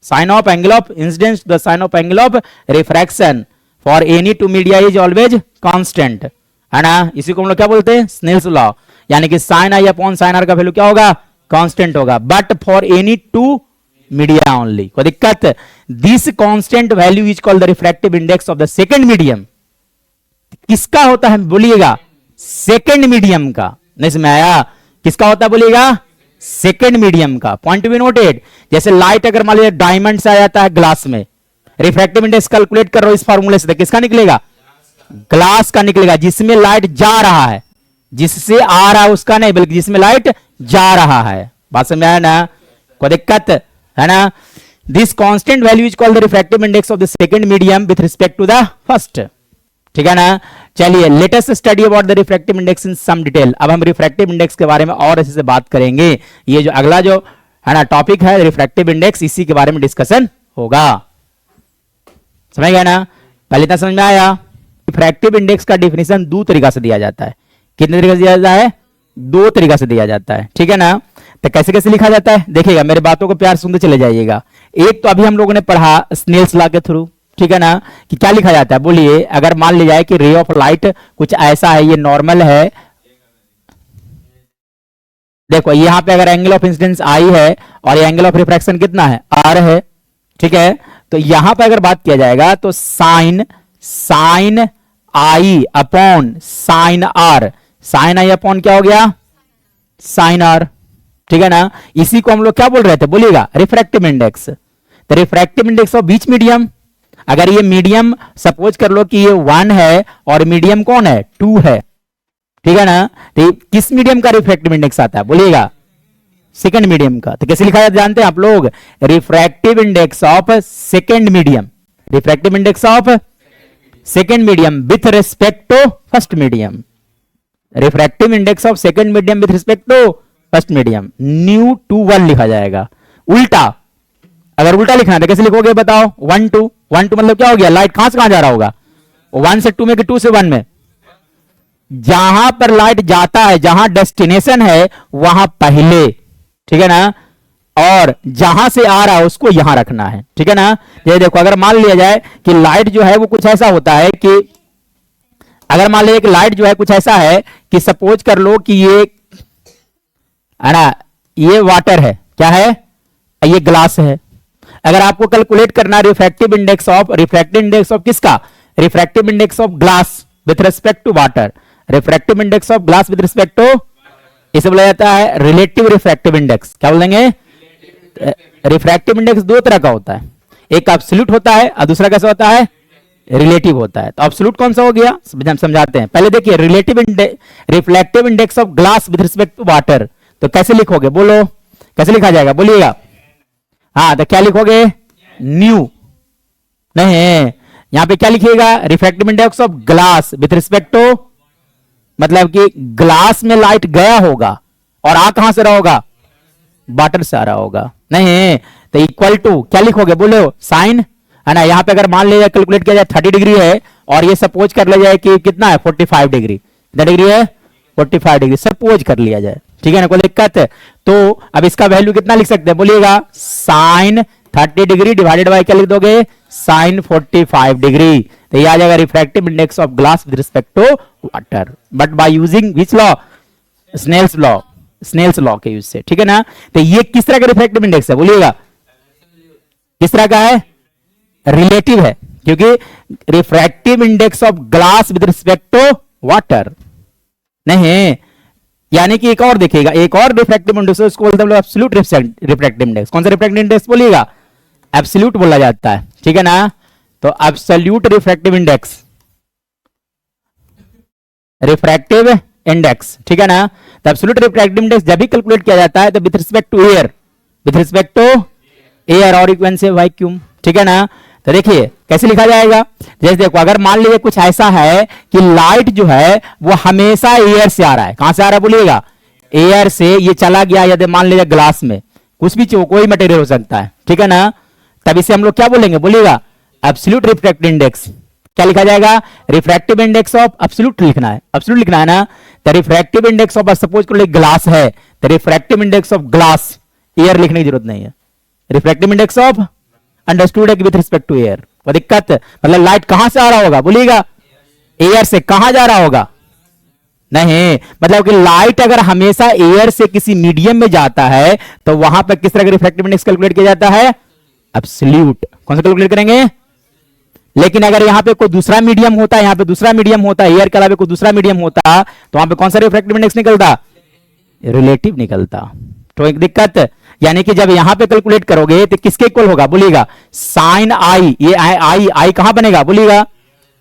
Speaker 1: sine of angle of incidence to the sine of angle of refraction for any two media is always constant, है ना। इसी को हम लोग क्या बोलते हैं, स्नेल्स लॉ। यानी कि sine I upon sine R का वैल्यू क्या होगा, कांस्टेंट होगा, but for any two media only. कोई दिक्कत, this constant value is called the refractive index of the second medium. किसका होता है बोलिएगा, सेकंड मीडियम का। नहीं समझ आया, किसका होता है बोलिएगा, सेकंड मीडियम का। पॉइंट टू बी नोटेड, जैसे लाइट अगर मान लीजिए डायमंड से आ जाता है ग्लास में, रिफ्रैक्टिव इंडेक्स कैलकुलेट कर रहे हो इस फार्मूले से, तो किसका निकलेगा, ग्लास का निकलेगा, जिसमें लाइट जा रहा है, जिससे आ रहा है उसका नहीं, बल्कि जिसमें लाइट जा रहा है। बात समझ आया ना, कोई दिक्कत है ना। This constant value is called the refractive index of the second medium with respect to the first, ठीक है ना। चलिए, let us study about the refractive index in some detail. अब हम रिफ्रैक्टिव इंडेक्स के बारे में और अच्छे से बात करेंगे। ये जो अगला जो है ना टॉपिक है रिफ्रैक्टिव इंडेक्स, इसी के बारे में डिस्कशन होगा। समझ गया ना, पहले इतना समझ में आया। रिफ्रैक्टिव इंडेक्स का डिफिनेशन दो तरीका से दिया जाता है। कितने तरीके से दिया जाता है, दो तरीका से दिया जाता है, ठीक है ना। तो कैसे कैसे लिखा जाता है देखिएगा, मेरे बातों को प्यार सुनते चले जाइएगा। एक तो अभी हम लोगों ने पढ़ा स्नेल्स लॉ के थ्रू, ठीक है ना, कि क्या लिखा जाता है। बोलिए, अगर मान लिया जाए कि रे ऑफ लाइट कुछ ऐसा है, ये नॉर्मल है, देखो यहां पे अगर एंगल ऑफ इंसिडेंस आई है और ये एंगल ऑफ रिफ्रैक्शन कितना है, आर है, ठीक है। तो यहां पे अगर बात किया जाएगा तो sine I upon sine R, sine I upon क्या हो गया, साइन आर, ठीक है ना। इसी को हम लोग क्या बोल रहे थे बोलिएगा, रिफ्रैक्टिव इंडेक्स। तो refractive index of beach medium, अगर ये मीडियम सपोज कर लो कि ये 1 है और मीडियम कौन है, 2 है, ठीक है ना। तो किस मीडियम का रिफ्रैक्टिव इंडेक्स आता है बोलिएगा, सेकंड मीडियम का। तो कैसे लिखा जाता है जानते हैं आप लोग, refractive index of second medium, refractive index of second medium with respect to first medium, refractive index of second medium with respect to first medium, nu two 1 लिखा जाएगा। उल्टा, अगर उल्टा लिखना है तो कैसे लिखोगे बताओ, 1 2 1 2 मतलब क्या हो गया, लाइट कहां से कहां जा रहा होगा, 1 से 2 में कि 2 से 1 में, जहां पर लाइट जाता है, जहां डेस्टिनेशन है वहां पहले, ठीक है ना, और जहां से आ रहा है उसको यहां रखना है, ठीक है ना। ये देखो, अगर मान लिया जाए कि लाइट जो है वो कुछ ऐसा होता है कि अगर मान लीजिए कि लाइट जो है कुछ ऐसा है कि सपोज कर लो कि ये है ना, ये वाटर है, क्या है, ये ग्लास है। अगर आपको कैलकुलेट करना रिफ्रैक्टिव इंडेक्स ऑफ किसका, refractive index of glass with respect to water, refractive index of glass with respect to, इसे बोला जाता है रिलेटिव रिफ्रैक्टिव इंडेक्स। क्या बोलेंगे, रिफ्रैक्टिव इंडेक्स दो तरह का होता है, एक एब्सोल्यूट होता है और दूसरा कैसा होता है, रिलेटिव होता है। तो एब्सोल्यूट कौन सा हो गया समझाते हैं। पहले देखिए, reflective index of glass with respect to water, तो कैसे लिखोगे बोलो, कैसे लिखा जाएगा बोलिएगा, हाँ तो क्या लिखोगे, न्यू, नहीं यहां पे क्या लिखिएगा, refractive index of glass with respect to, मतलब कि ग्लास में लाइट गया होगा और आ कहां से रहा होगा, वाटर से आ रहा होगा, नहीं तो इक्वल टू क्या लिखोगे बोलो साइन, है ना। यहां पे अगर मान लिया कैलकुलेट किया जाए 30 डिग्री है और ये सपोज कर लिया जाए कि कितना है 45 डिग्री, कितना डिग्री है 45 डिग्री सपोज कर लिया जाए, ठीक है ना, कोई दिक्कत है। तो अब इसका वैल्यू कितना लिख सकते हैं बोलिएगा, साइन 30 डिग्री डिवाइडेड बाय क्या लिख दोगे, साइन 45 डिग्री। तो ये आ जाएगा refractive index of glass with respect to water, but by using which law, Snell's law, Snell's law के यूज से, ठीक है ना। तो ये किस तरह का रिफ्रैक्टिव इंडेक्स है बोलिएगा, किस तरह का है, रिलेटिव है, क्योंकि refractive index of glass with respect to water नहीं, यानी कि एक और देखिएगा, एक और रिफ्रैक्टिव इंडेक्स उसको बोलते हैं एब्सोल्यूट रिफ्रैक्टिव इंडेक्स। कौन सा रिफ्रैक्टिव इंडेक्स बोलिएगा, एब्सोल्यूट बोला जाता है, ठीक है ना। तो absolute refractive index, refractive index, ठीक है ना। तो एब्सोल्यूट रिफ्रैक्टिव इंडेक्स जब भी कैलकुलेट किया जाता है तो with respect to air, with respect to air और इक्वेशन से वैक्यूम, ठीक है ना। तो देखिए कैसे लिखा जाएगा, जैसे देखो अगर मान लीजिए कुछ ऐसा है कि लाइट जो है वो हमेशा एयर से आ रहा है, कहां से आ रहा है बोलिएगा, एयर से, ये चला गया यदि मान लीजिए ग्लास में, कुछ भी कोई मटेरियल हो सकता है, ठीक है ना। तब इसे हम लोग क्या बोलेंगे बोलिएगा, एब्सोल्यूट रिफ्रैक्टिव इंडेक्स। क्या लिखा जाएगा, रिफ्रैक्टिव इंडेक्स ऑफ एब्सोल्यूट लिखना है, एब्सोल्यूट लिखना है ना। तो रिफ्रैक्टिव इंडेक्स ऑफ सपोज करो ग्लास है, तो refractive index of glass, air लिखने की जरूरत नहीं है, रिफ्रैक्टिव इंडेक्स ऑफ अंडरस्टूड है विद रिस्पेक्ट टू एयर। वो दिक्कत मतलब लाइट कहां से आ रहा होगा बोलिएगा, एयर से, कहां जा रहा होगा नहीं, मतलब कि लाइट अगर हमेशा एयर से किसी मीडियम में जाता है तो वहां पर किस तरह का रिफ्रैक्टिव इंडेक्स कैलकुलेट किया जाता है, एब्सोल्यूट। कौन सा कैलकुलेट करेंगे, लेकिन अगर यहां पे कोई दूसरा मीडियम होता है, यहां पे दूसरा मीडियम होता है, एयर के अलावा कोई दूसरा मीडियम होता तो वहां पे कौन सा रिफ्रैक्टिव इंडेक्स निकलता, रिलेटिव निकलता। तो एक दिक्कत, यानी कि जब यहां पे कैलकुलेट करोगे तो किसके इक्वल होगा बोलिएगा, साइन आई, ये आई कहां बनेगा बोलिएगा,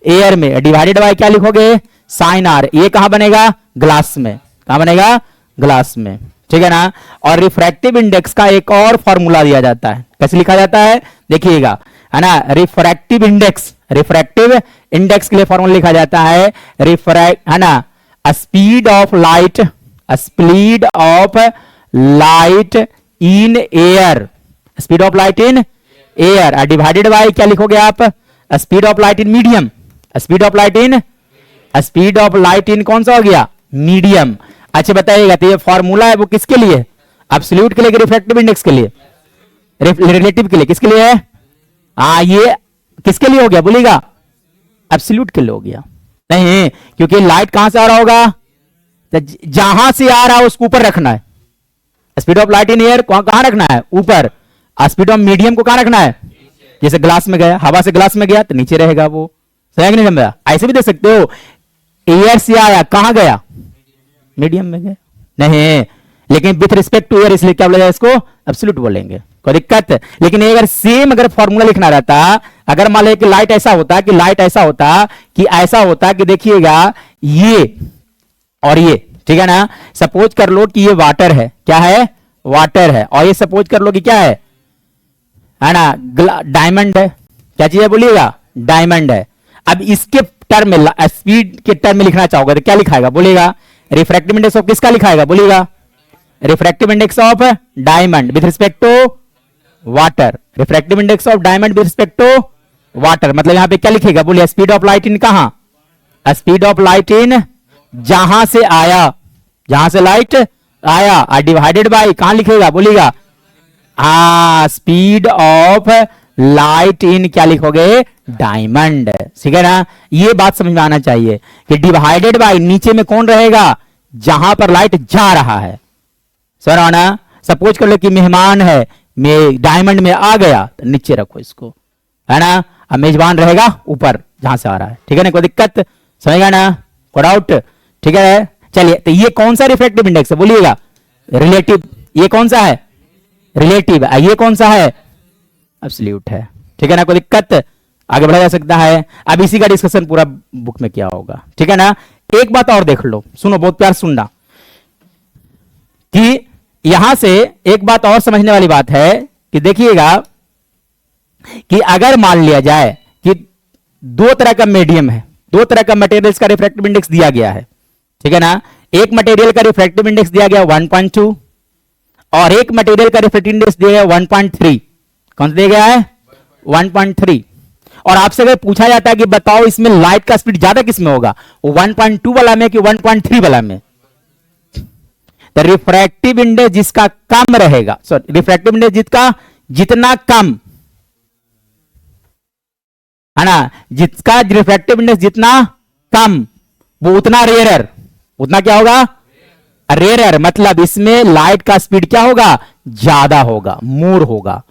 Speaker 1: एयर में, डिवाइडेड बाय क्या लिखोगे, साइन आर, ये कहां बनेगा, ग्लास में, कहां बनेगा, ग्लास में, ठीक है ना। और रिफ्रैक्टिव इंडेक्स का एक और फॉर्मूला दिया जाता है, कैसे लिखा जाता है देखिएगा, है ना। रिफ्रैक्टिव इंडेक्स, रिफ्रैक्टिव इंडेक्स के लिए फॉर्मूला लिखा जाता है, रिफ्रैक्ट, है ना, speed of light, speed of light in air, speed of light in air, divided by क्या लिखोगे आप, speed of light in medium, speed of light in, speed of light इन कौन सा हो गया, मीडियम। अच्छा बताइएगा, तो ये फॉर्मूला है वो किसके लिए, एब्सोल्यूट के लिए, रिफ्रैक्टिव इंडेक्स के लिए, रिलेटिव के लिए, किसके लिए है, हाँ ये किसके लिए हो गया बोलिएगा, एब्सोल्यूट के लिए हो गया नहीं, क्योंकि लाइट कहां से आ रहा होगा, जहां से आ रहा है उसको ऊपर रखना है, speed of light in air कहां रखना है, ऊपर। स्पीड ऑफ मीडियम को कहां रखना है, जैसे ग्लास में गया, हवा से ग्लास में गया तो नीचे रहेगा वो, सही नहीं समझा। ऐसे भी दे सकते हो, एयर से आया कहां गया, मीडियम में गया नहीं, लेकिन विथ रिस्पेक्ट टू एयर इसलिए क्या बोला जाए, इसको एब्सोल्यूट बोलेंगे, कोई दिक्कत। लेकिन अगर सेम अगर फॉर्मूला लिखना रहता, अगर मान लो कि लाइट ऐसा होता, कि लाइट ऐसा होता, कि ऐसा होता कि देखिएगा ये और ये, ठीक है ना। सपोज कर लो कि ये वाटर है, क्या है, वाटर है, और ये सपोज कर लो कि क्या है ना, डायमंड है, क्या चीज है बोलिएगा, डायमंड है। अब इसके टर्म में, स्पीड के टर्म में लिखना चाहोगे तो क्या लिखाएगा बोलिएगा, रिफ्रैक्टिव इंडेक्स ऑफ किसका लिखाएगा बोलिएगा, refractive index of diamond with respect to water, refractive index of diamond with respect to water, मतलब यहां पे क्या लिखेगा बोलिए, स्पीड ऑफ लाइट इन कहां, स्पीड ऑफ लाइट इन जहां से आया, जहां से लाइट आया, डिवाइडेड बाय कहां लिखेगा बोलिएगा, स्पीड ऑफ लाइट इन क्या लिखोगे, डायमंड, ठीक है ना। ये बात समझ में आना चाहिए कि डिवाइडेड बाय नीचे में कौन रहेगा, जहां पर लाइट जा रहा है, सर आना। सपोज कर लो कि मेहमान है, डायमंड में आ गया तो नीचे रखो इसको, है ना, मेजबान रहेगा ऊपर जहां से आ रहा है, ठीक है ना, कोई दिक्कत, समझेगा ना, कोई डाउट, ठीक है। चलिए, तो ये कौन सा रिफ्रैक्टिव इंडेक्स है बोलिएगा, रिलेटिव, ये कौन सा है, रिलेटिव, ये कौन सा है, एब्सोल्यूट है, ठीक है ना, कोई दिक्कत, आगे बढ़ा जा सकता है। अब इसी का डिस्कशन पूरा बुक में क्या होगा, ठीक है ना। एक बात और देख लो, सुनो, बहुत प्यार सुनना, कि यहां से एक बात और समझने वाली बात है कि देखिएगा कि अगर मान लिया जाए कि दो तरह का मीडियम है, दो तरह का मटेरियल्स का रिफ्रैक्टिव इंडेक्स दिया गया है, ठीक है ना। एक मटेरियल का रिफ्रैक्टिव इंडेक्स दिया गया 1.2 और एक मटेरियल का रिफ्रैक्टिव इंडेक्स दिया गया 1.3, कौन सा दिया गया है 1.3। और आपसे अगर पूछा जाता है कि बताओ इसमें लाइट का स्पीड ज्यादा किस में होगा, 1.2 वाला में कि 1.3 वाला में। तो रिफ्रैक्टिव इंडेक्स जिसका कम रहेगा, सॉरी रिफ्रैक्टिव इंडेक्स जिसका जितना कम है ना, जिसका रिफ्रैक्टिव इंडेक्स जितना कम वो उतना रेयरर, उतना क्या होगा रेयरर, मतलब इसमें लाइट का स्पीड क्या होगा ज्यादा होगा, मोर होगा,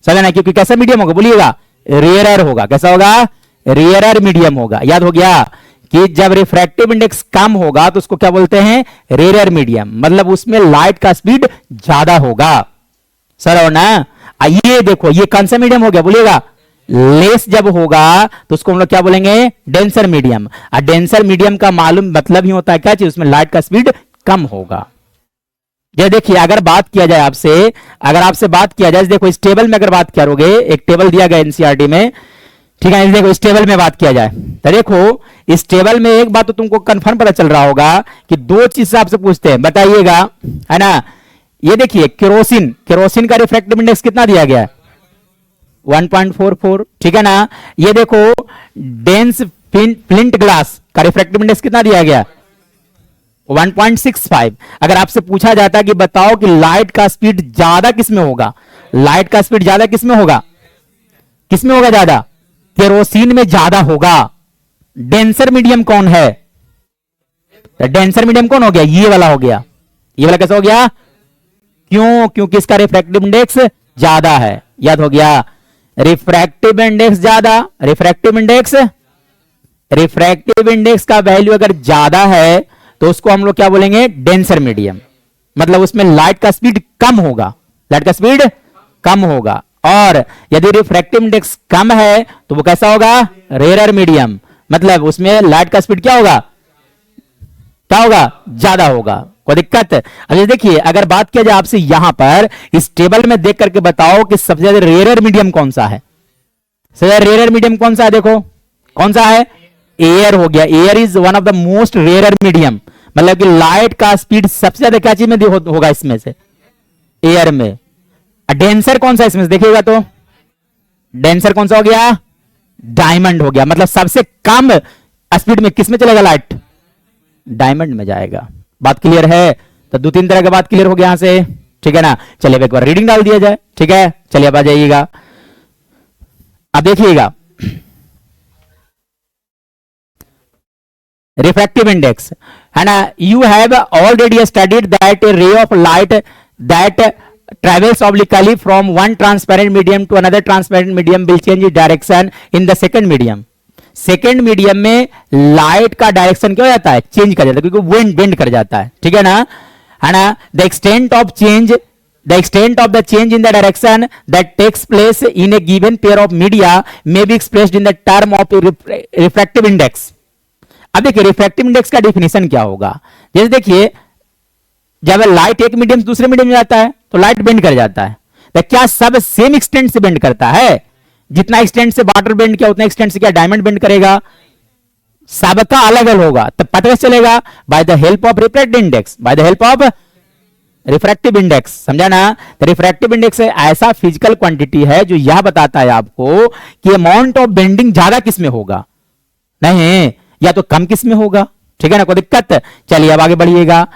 Speaker 1: समझ ना, क्योंकि कैसा मीडियम होगा बोलिएगा रेयरर होगा। कैसा होगा रेयरर मीडियम होगा। याद हो गया कि जब रिफ्रैक्टिव इंडेक्स कम होगा तो उसको क्या बोलते हैं रेयरर मीडियम, मतलब उसमें लाइट का स्पीड ज्यादा होगा। सर हो ना। ये देखो ये कौन सा मीडियम हो गया बोलिएगा, लेस जब होगा तो उसको हम लोग क्या बोलेंगे डेंसर मीडियम। डेंसर मीडियम का मालूम मतलब ही होता है क्या चीज, उसमें लाइट का स्पीड कम होगा। ये देखिए अगर बात किया जाए आपसे, अगर आपसे बात किया जाए, देखो इस टेबल में अगर बात करोगे, एक टेबल दिया गया एनसीईआरटी में, ठीक है, देखो इस टेबल में बात किया जाए तो देखो इस टेबल में एक बात तो तुमको कंफर्म पता चल रहा होगा कि दो चीज आपसे पूछते हैं, बताइएगा, है ना। ये देखिए केरोसिन, केरोसिन का रिफ्रैक्टिव इंडेक्स कितना दिया गया है 1.44, ठीक है ना। ये देखो डेंस फ्लिंट ग्लास का रिफ्रैक्टिव इंडेक्स कितना दिया गया 1.65। अगर आपसे पूछा जाता है कि बताओ कि लाइट का स्पीड ज्यादा किसमें होगा, लाइट का स्पीड ज्यादा किसमें होगा, किसमें होगा ज्यादा, केरोसिन में ज्यादा होगा। डेंसर मीडियम कौन है, डेंसर मीडियम कौन हो गया, ये वाला हो गया। ये वाला कैसा हो गया, क्यों, क्योंकि इसका रिफ्रैक्टिव इंडेक्स ज्यादा है। याद हो गया रिफ्रैक्टिव इंडेक्स ज्यादा, रिफ्रैक्टिव इंडेक्स, रिफ्रैक्टिव इंडेक्स का वैल्यू अगर ज्यादा है तो उसको हम लोग क्या बोलेंगे डेंसर मीडियम, मतलब उसमें लाइट का स्पीड कम होगा, लाइट का स्पीड कम होगा। और यदि रिफ्रैक्टिव इंडेक्स कम है तो वो कैसा होगा रेयरर मीडियम, मतलब उसमें लाइट का स्पीड क्या होगा, क्या होगा ज्यादा होगा। कोई दिक्कत। अभी देखिए अगर बात किया जाए आपसे यहां पर इस टेबल में देख करके बताओ कि सबसे ज्यादा रेयरर मीडियम कौन सा है, सबसे ज्यादा रेयरर मीडियम कौन सा है, देखो कौन सा है, एयर हो गया। Air is one of the most rarer medium, मतलब कि लाइट का स्पीड सबसे ज्यादा क्या चीज में होगा इसमें से, एयर में। डेंसर कौन सा इसमें से देखिएगा तो डेंसर कौन सा हो गया, डायमंड हो गया, मतलब सबसे कम स्पीड में किस में चलेगा लाइट, डायमंड में जाएगा। बात क्लियर है। तो दो तीन तरह की बात क्लियर हो गया यहां से, ठीक है ना। चलिए एक बार रीडिंग डाल दिया जाए, ठीक है। चलिए अब आ जाइएगा, अब देखिएगा रिफ्रैक्टिव इंडेक्स, है ना। You have already studied that A ray of light that travels obliquely from one transparent medium to another transparent medium will change its direction in the second medium। Second medium में light का direction क्या हो जाता है, change कर जाता है, क्योंकि विंड बेंड कर जाता है, ठीक है ना, है ना। The extent of change, the extent of the change in the direction that takes place in a given pair of media may be expressed in the term of refractive index. अब देखिए रिफ्रैक्टिव इंडेक्स का definition क्या होगा, जैसे देखिए जब light एक medium से दूसरे मीडियम में जाता है तो लाइट बेंड कर जाता है, तो क्या सब सेम एक्सटेंट से बेंड करता है, जितना एक्सटेंट से वाटर बेंड किया उतना एक्सटेंट से क्या डायमंड बेंड करेगा, सबका अलग अलग होगा। तो पता चलेगा by the help of refractive index, by the help of refractive index, समझा ना। तो रिफ्रैक्टिव इंडेक्स ऐसा फिजिकल क्वांटिटी है जो यह बताता है आपको कि अमाउंट ऑफ बेंडिंग ज्यादा किस में होगा, नहीं या तो कम किस में होगा, ठीक है ना। कोई दिक्कत। चलिए अब आगे बढ़िएगा,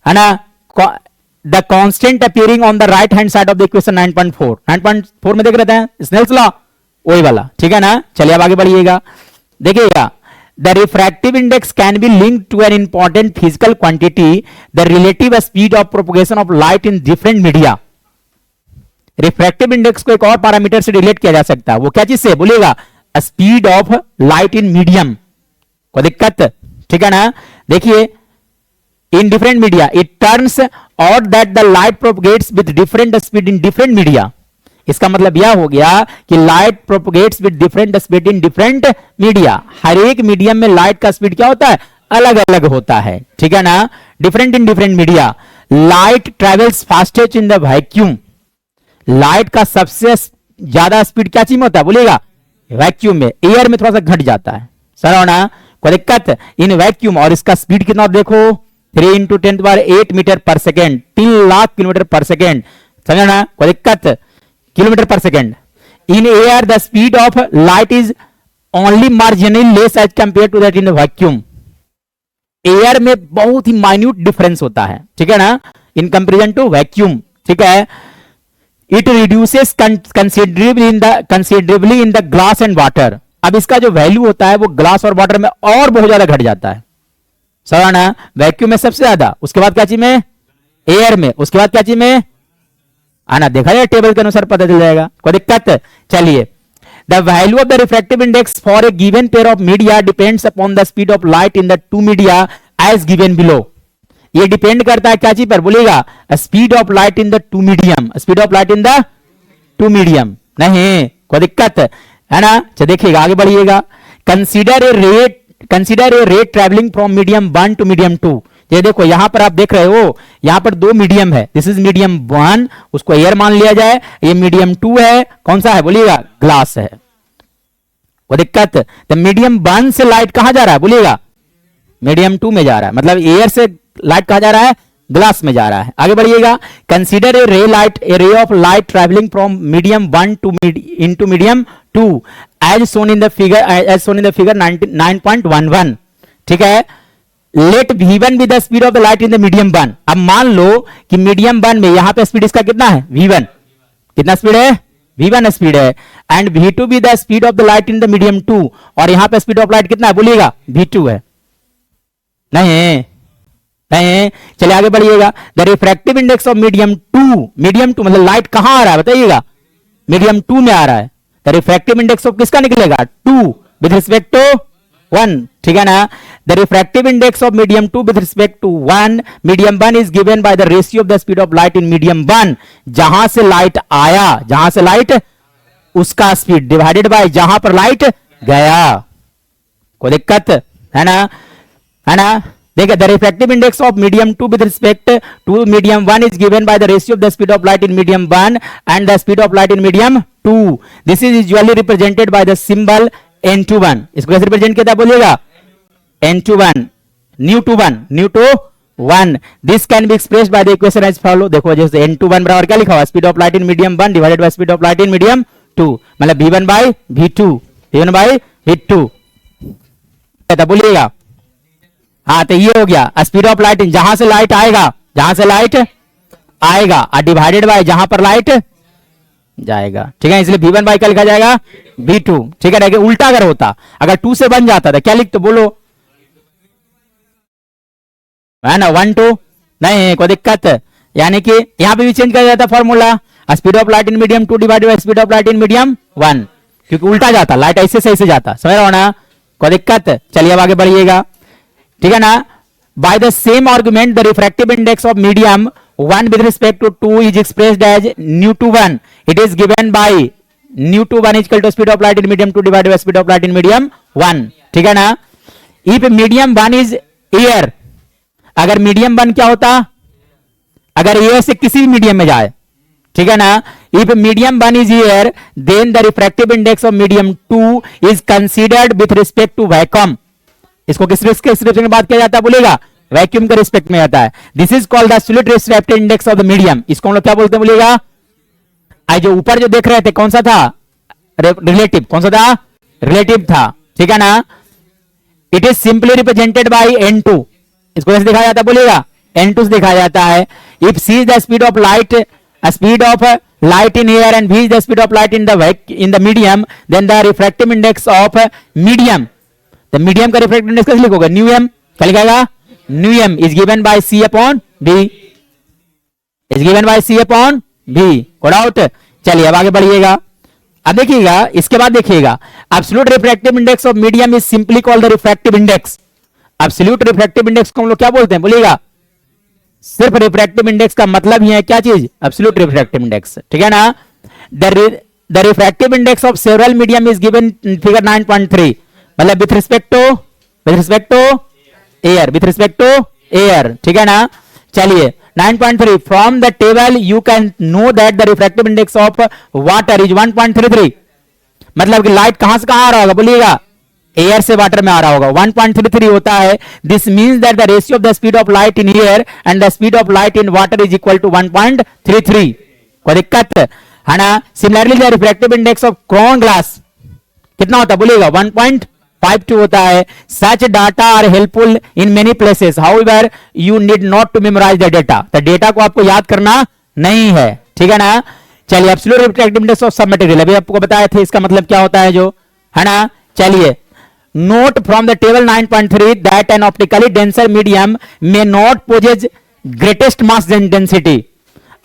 Speaker 1: है ना। The constant appearing on the right hand side of the equation 9.4, 9.4 में देख रहे हैं स्नेल्स लॉ वही वाला, ठीक है ना। चलिए अब आगे बढ़िएगा, देखिएगा the refractive index can be linked to an important physical quantity, the relative speed of propagation of light in different media. Refractive index को एक और पैरामीटर से रिलेट किया जा सकता है, वो क्या चीज से बोलिएगा, speed of light in medium. कोई दिक्कत, ठीक है ना। देखिए in different media it turns out that the light propagates with different speed in different media। इसका मतलब यह हो गया कि light propagates with different speed in different media. हर एक मीडियम में लाइट का स्पीड क्या होता है, अलग अलग होता है, ठीक है ना। Different in different media. Light travels fastest in the vacuum. Light का सबसे ज्यादा स्पीड क्या चीज में होता है बोलिएगा, वैक्यूम में। एयर में थोड़ा सा घट जाता है, सर हो ना, कोई दिक्कत। इन वैक्यूम, और इसका स्पीड कितना देखो 3 × 10⁸ metre per second, 3 lakh kilometre per second, समझना। कोई दिक्कत, kilometre per second. In air the speed of light is only marginally less as compared to that in vacuum. Air में बहुत ही माइन्यूट डिफरेंस होता है, ठीक है ना, इन कंपेरिजन टू वैक्यूम, ठीक है। It reduces considerably in the glass and water. अब इसका जो वैल्यू होता है वो ग्लास और वाटर में और बहुत ज्यादा घट जाता है, समझा ना। वैक्यूम में सबसे ज्यादा, उसके बाद क्या चीज में, एयर में, उसके बाद क्या चीज में, आना देखा जाए टेबल के अनुसार पता चल जाएगा, कोई दिक्कत। चलिए, the value of the refractive index for a given pair of media depends upon the speed of light in the two media as given below. ये डिपेंड करता है क्या चीज पर, बोलिएगा, speed of light in the two medium, speed of light in the two medium, नहीं कोई दिक्कत है ना। चलिए देखिएगा, आगे बढ़िएगा। Consider a ray travelling from medium 1 to medium 2। ये देखो यहां पर आप देख रहे हो, यहां पर दो मीडियम है, दिस इज मीडियम 1, उसको एयर मान लिया जाए, ये मीडियम 2 है, कौन सा है बोलिएगा, ग्लास है, कोई दिक्कत। तो मीडियम 1 से लाइट कहां जा रहा है बोलिएगा, मीडियम 2 में जा रहा है, मतलब एयर से लाइट कहां जा रहा है, ग्लास में जा रहा है। आगे बढ़िएगा। Consider a ray of light travelling from medium 1 to into medium 2 as shown in the figure 9.11, ठीक है। Let V1 be the speed of the light in the medium 1। अब मान लो कि मीडियम 1 में यहां पे स्पीड इसका कितना है, V1, कितना स्पीड है, V1 स्पीड है, and V2 B the speed of the light in the medium 2, और यहां पे स्पीड ऑफ लाइट कितना है बोलिएगा, V2 है, नहीं नहीं। चलिए आगे बढ़िएगा। The refractive index of medium 2 मतलब लाइट कहां आ रहा है बताइएगा, मीडियम 2 में आ रहा है, द रिफ्रैक्टिव इंडेक्स ऑफ किसका निकलेगा, 2 विद रिस्पेक्ट टू 1, ठीक है ना। The refractive index of medium 2 with respect to 1, medium 1 is given by the ratio of the speed of light in medium 1। जहां से लाइट आया, जहां से लाइट, उसका स्पीड डिवाइडेड बाय जहां पर लाइट गया, कोई दिक्कत है ना, है ना। देखिए, the refractive index of medium 2 with respect to medium 1 is given by the ratio of the speed of light in medium 1 and the speed of light in medium 2। This is usually represented by the symbol n21। इसको कैसे represent किया बोलिएगा, n21, nu two one. This can be expressed by the equation as follow. देखो जैसे n21 बराबर क्या लिखा हुआ, speed of light in medium 1 divided by speed of light in medium 2, मतलब v1 बाय v2 बोलिएगा। हाँ, तो ये हो गया स्पीड ऑफ लाइट, जहां से लाइट आएगा, जहां से लाइट आएगा, और डिवाइडेड बाय जहां पर लाइट जाएगा, ठीक है। इसलिए v1 बाय क्या लिखा जाएगा, v2, ठीक है। देखिए उल्टा अगर होता, अगर 2 से बन जाता था क्या लिखते बोलो, है ना, 1 2, नहीं कोई दिक्कत, यानी कि यहां पे भी चेंज कर जाता formula, speed of light in medium 2 divided by speed of light in medium 1, क्योंकि उल्टा जाता, लाइट ऐसे से ऐसे जाता, समझ रहे हो ना, कोई दिक्कत। चलिए अब आगे बढ़िएगा, ठीक है ना। By the same argument the refractive index of medium 1 with respect to 2 is expressed as ν21। It is given by ν21 equal to speed of light in medium 2 divided by speed of light in medium 1, ठीक है ना। If medium 1 is air, अगर medium 1 क्या होता, अगर air से किसी भी मीडियम में जाए, ठीक है ना। If medium 1 is air then the refractive index of medium 2 is considered with respect to vacuum. इसको किस रिस्पेक्ट में बात किया जाता है बोलेगा, वैक्यूम के रिस्पेक्ट में आता है। This is called the absolute refractive index of the medium. इसको हम लोग क्या बोलते हैं बोलेगा, आज जो ऊपर जो देख रहे थे कौन सा था, रिलेटिव, कौन सा था, रिलेटिव था, ठीक है ना। It is simply represented by n2। इसको कैसे दिखाया जाता है बोलेगा, n2 से दिखाया जाता है। If c is the speed of light, speed of light in air and v is the speed of light in the medium, then the refractive index of medium, the medium का refractive index कैसे लिखोगे, न्यूएम, क्या लिखेगा, न्यूएम is given by c upon b, is given by c upon b, कोई doubt. चलिए अब आगे बढ़िएगा, अब देखिएगा, इसके बाद देखिएगा, absolute refractive index of medium is simply called the refractive index. Absolute refractive index को हम लोग क्या बोलते हैं बोलिएगा, सिर्फ रिफ्रैक्टिव इंडेक्स का मतलब ही है क्या चीज, एब्सोल्यूट रिफ्रैक्टिव इंडेक्स, ठीक है ना। The refractive index of several medium is given figure 9.3, मतलब with respect to air, with respect to air, ठीक है ना। चलिए 9.3 from the table you can know that the refractive index of water is 1.33, मतलब कि लाइट कहां से कहां आ रहा होगा बोलिएगा, एयर से वाटर में आ रहा होगा, 1.33 होता है। This means that the ratio of the speed of light in air and the speed of light in water is equal to 1.33। कोई दिक्कत, है ना। Similarly the refractive index of crown glass कितना होता है बोलिएगा, 1.52 होता है। Such data are helpful in many places, however you need not to memorize the data, तो डेटा को आपको याद करना नहीं है, ठीक है ना। चलिए एब्सोल्यूट रिफ्रैक्टिव इंडेक्स ऑफ सब मटेरियल अभी आपको बताया थे, इसका मतलब क्या होता है जो, है ना। चलिए note from the table 9.3 that an optically denser medium may not possess greatest mass density.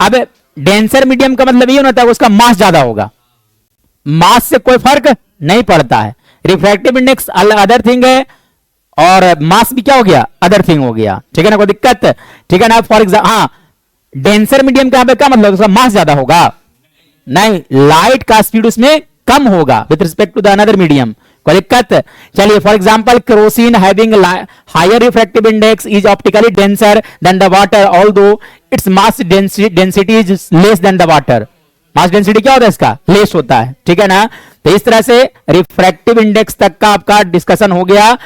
Speaker 1: अब डेंसर मीडियम का मतलब ये होता है उसका मास ज्यादा होगा, मास से कोई फर्क नहीं पड़ता है। रिफ्रैक्टिव इंडेक्स अदर थिंग है और मास भी क्या हो गया, अदर थिंग हो गया, ठीक है ना, कोई दिक्कत, ठीक है ना। फॉर एग्जाम्पल हाँ, डेंसर मीडियम का क्या मतलब, उसका मास ज्यादा होगा नहीं, लाइट का स्पीड उसमें कम होगा with respect to the another medium, कोई दिक्कत। चलिए for example kerosene having higher refractive index is optically denser than the water although its mass density is less than the water. Mass density क्या होता है इसका, लेस होता है, ठीक है ना। तो इस तरह से रिफ्रैक्टिव इंडेक्स तक का आपका डिस्कशन हो गया।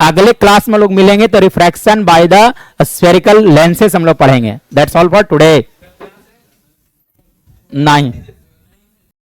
Speaker 1: अगले क्लास में लोग मिलेंगे तो refraction by the spherical lenses हम लोग पढ़ेंगे। That's all for today. नहीं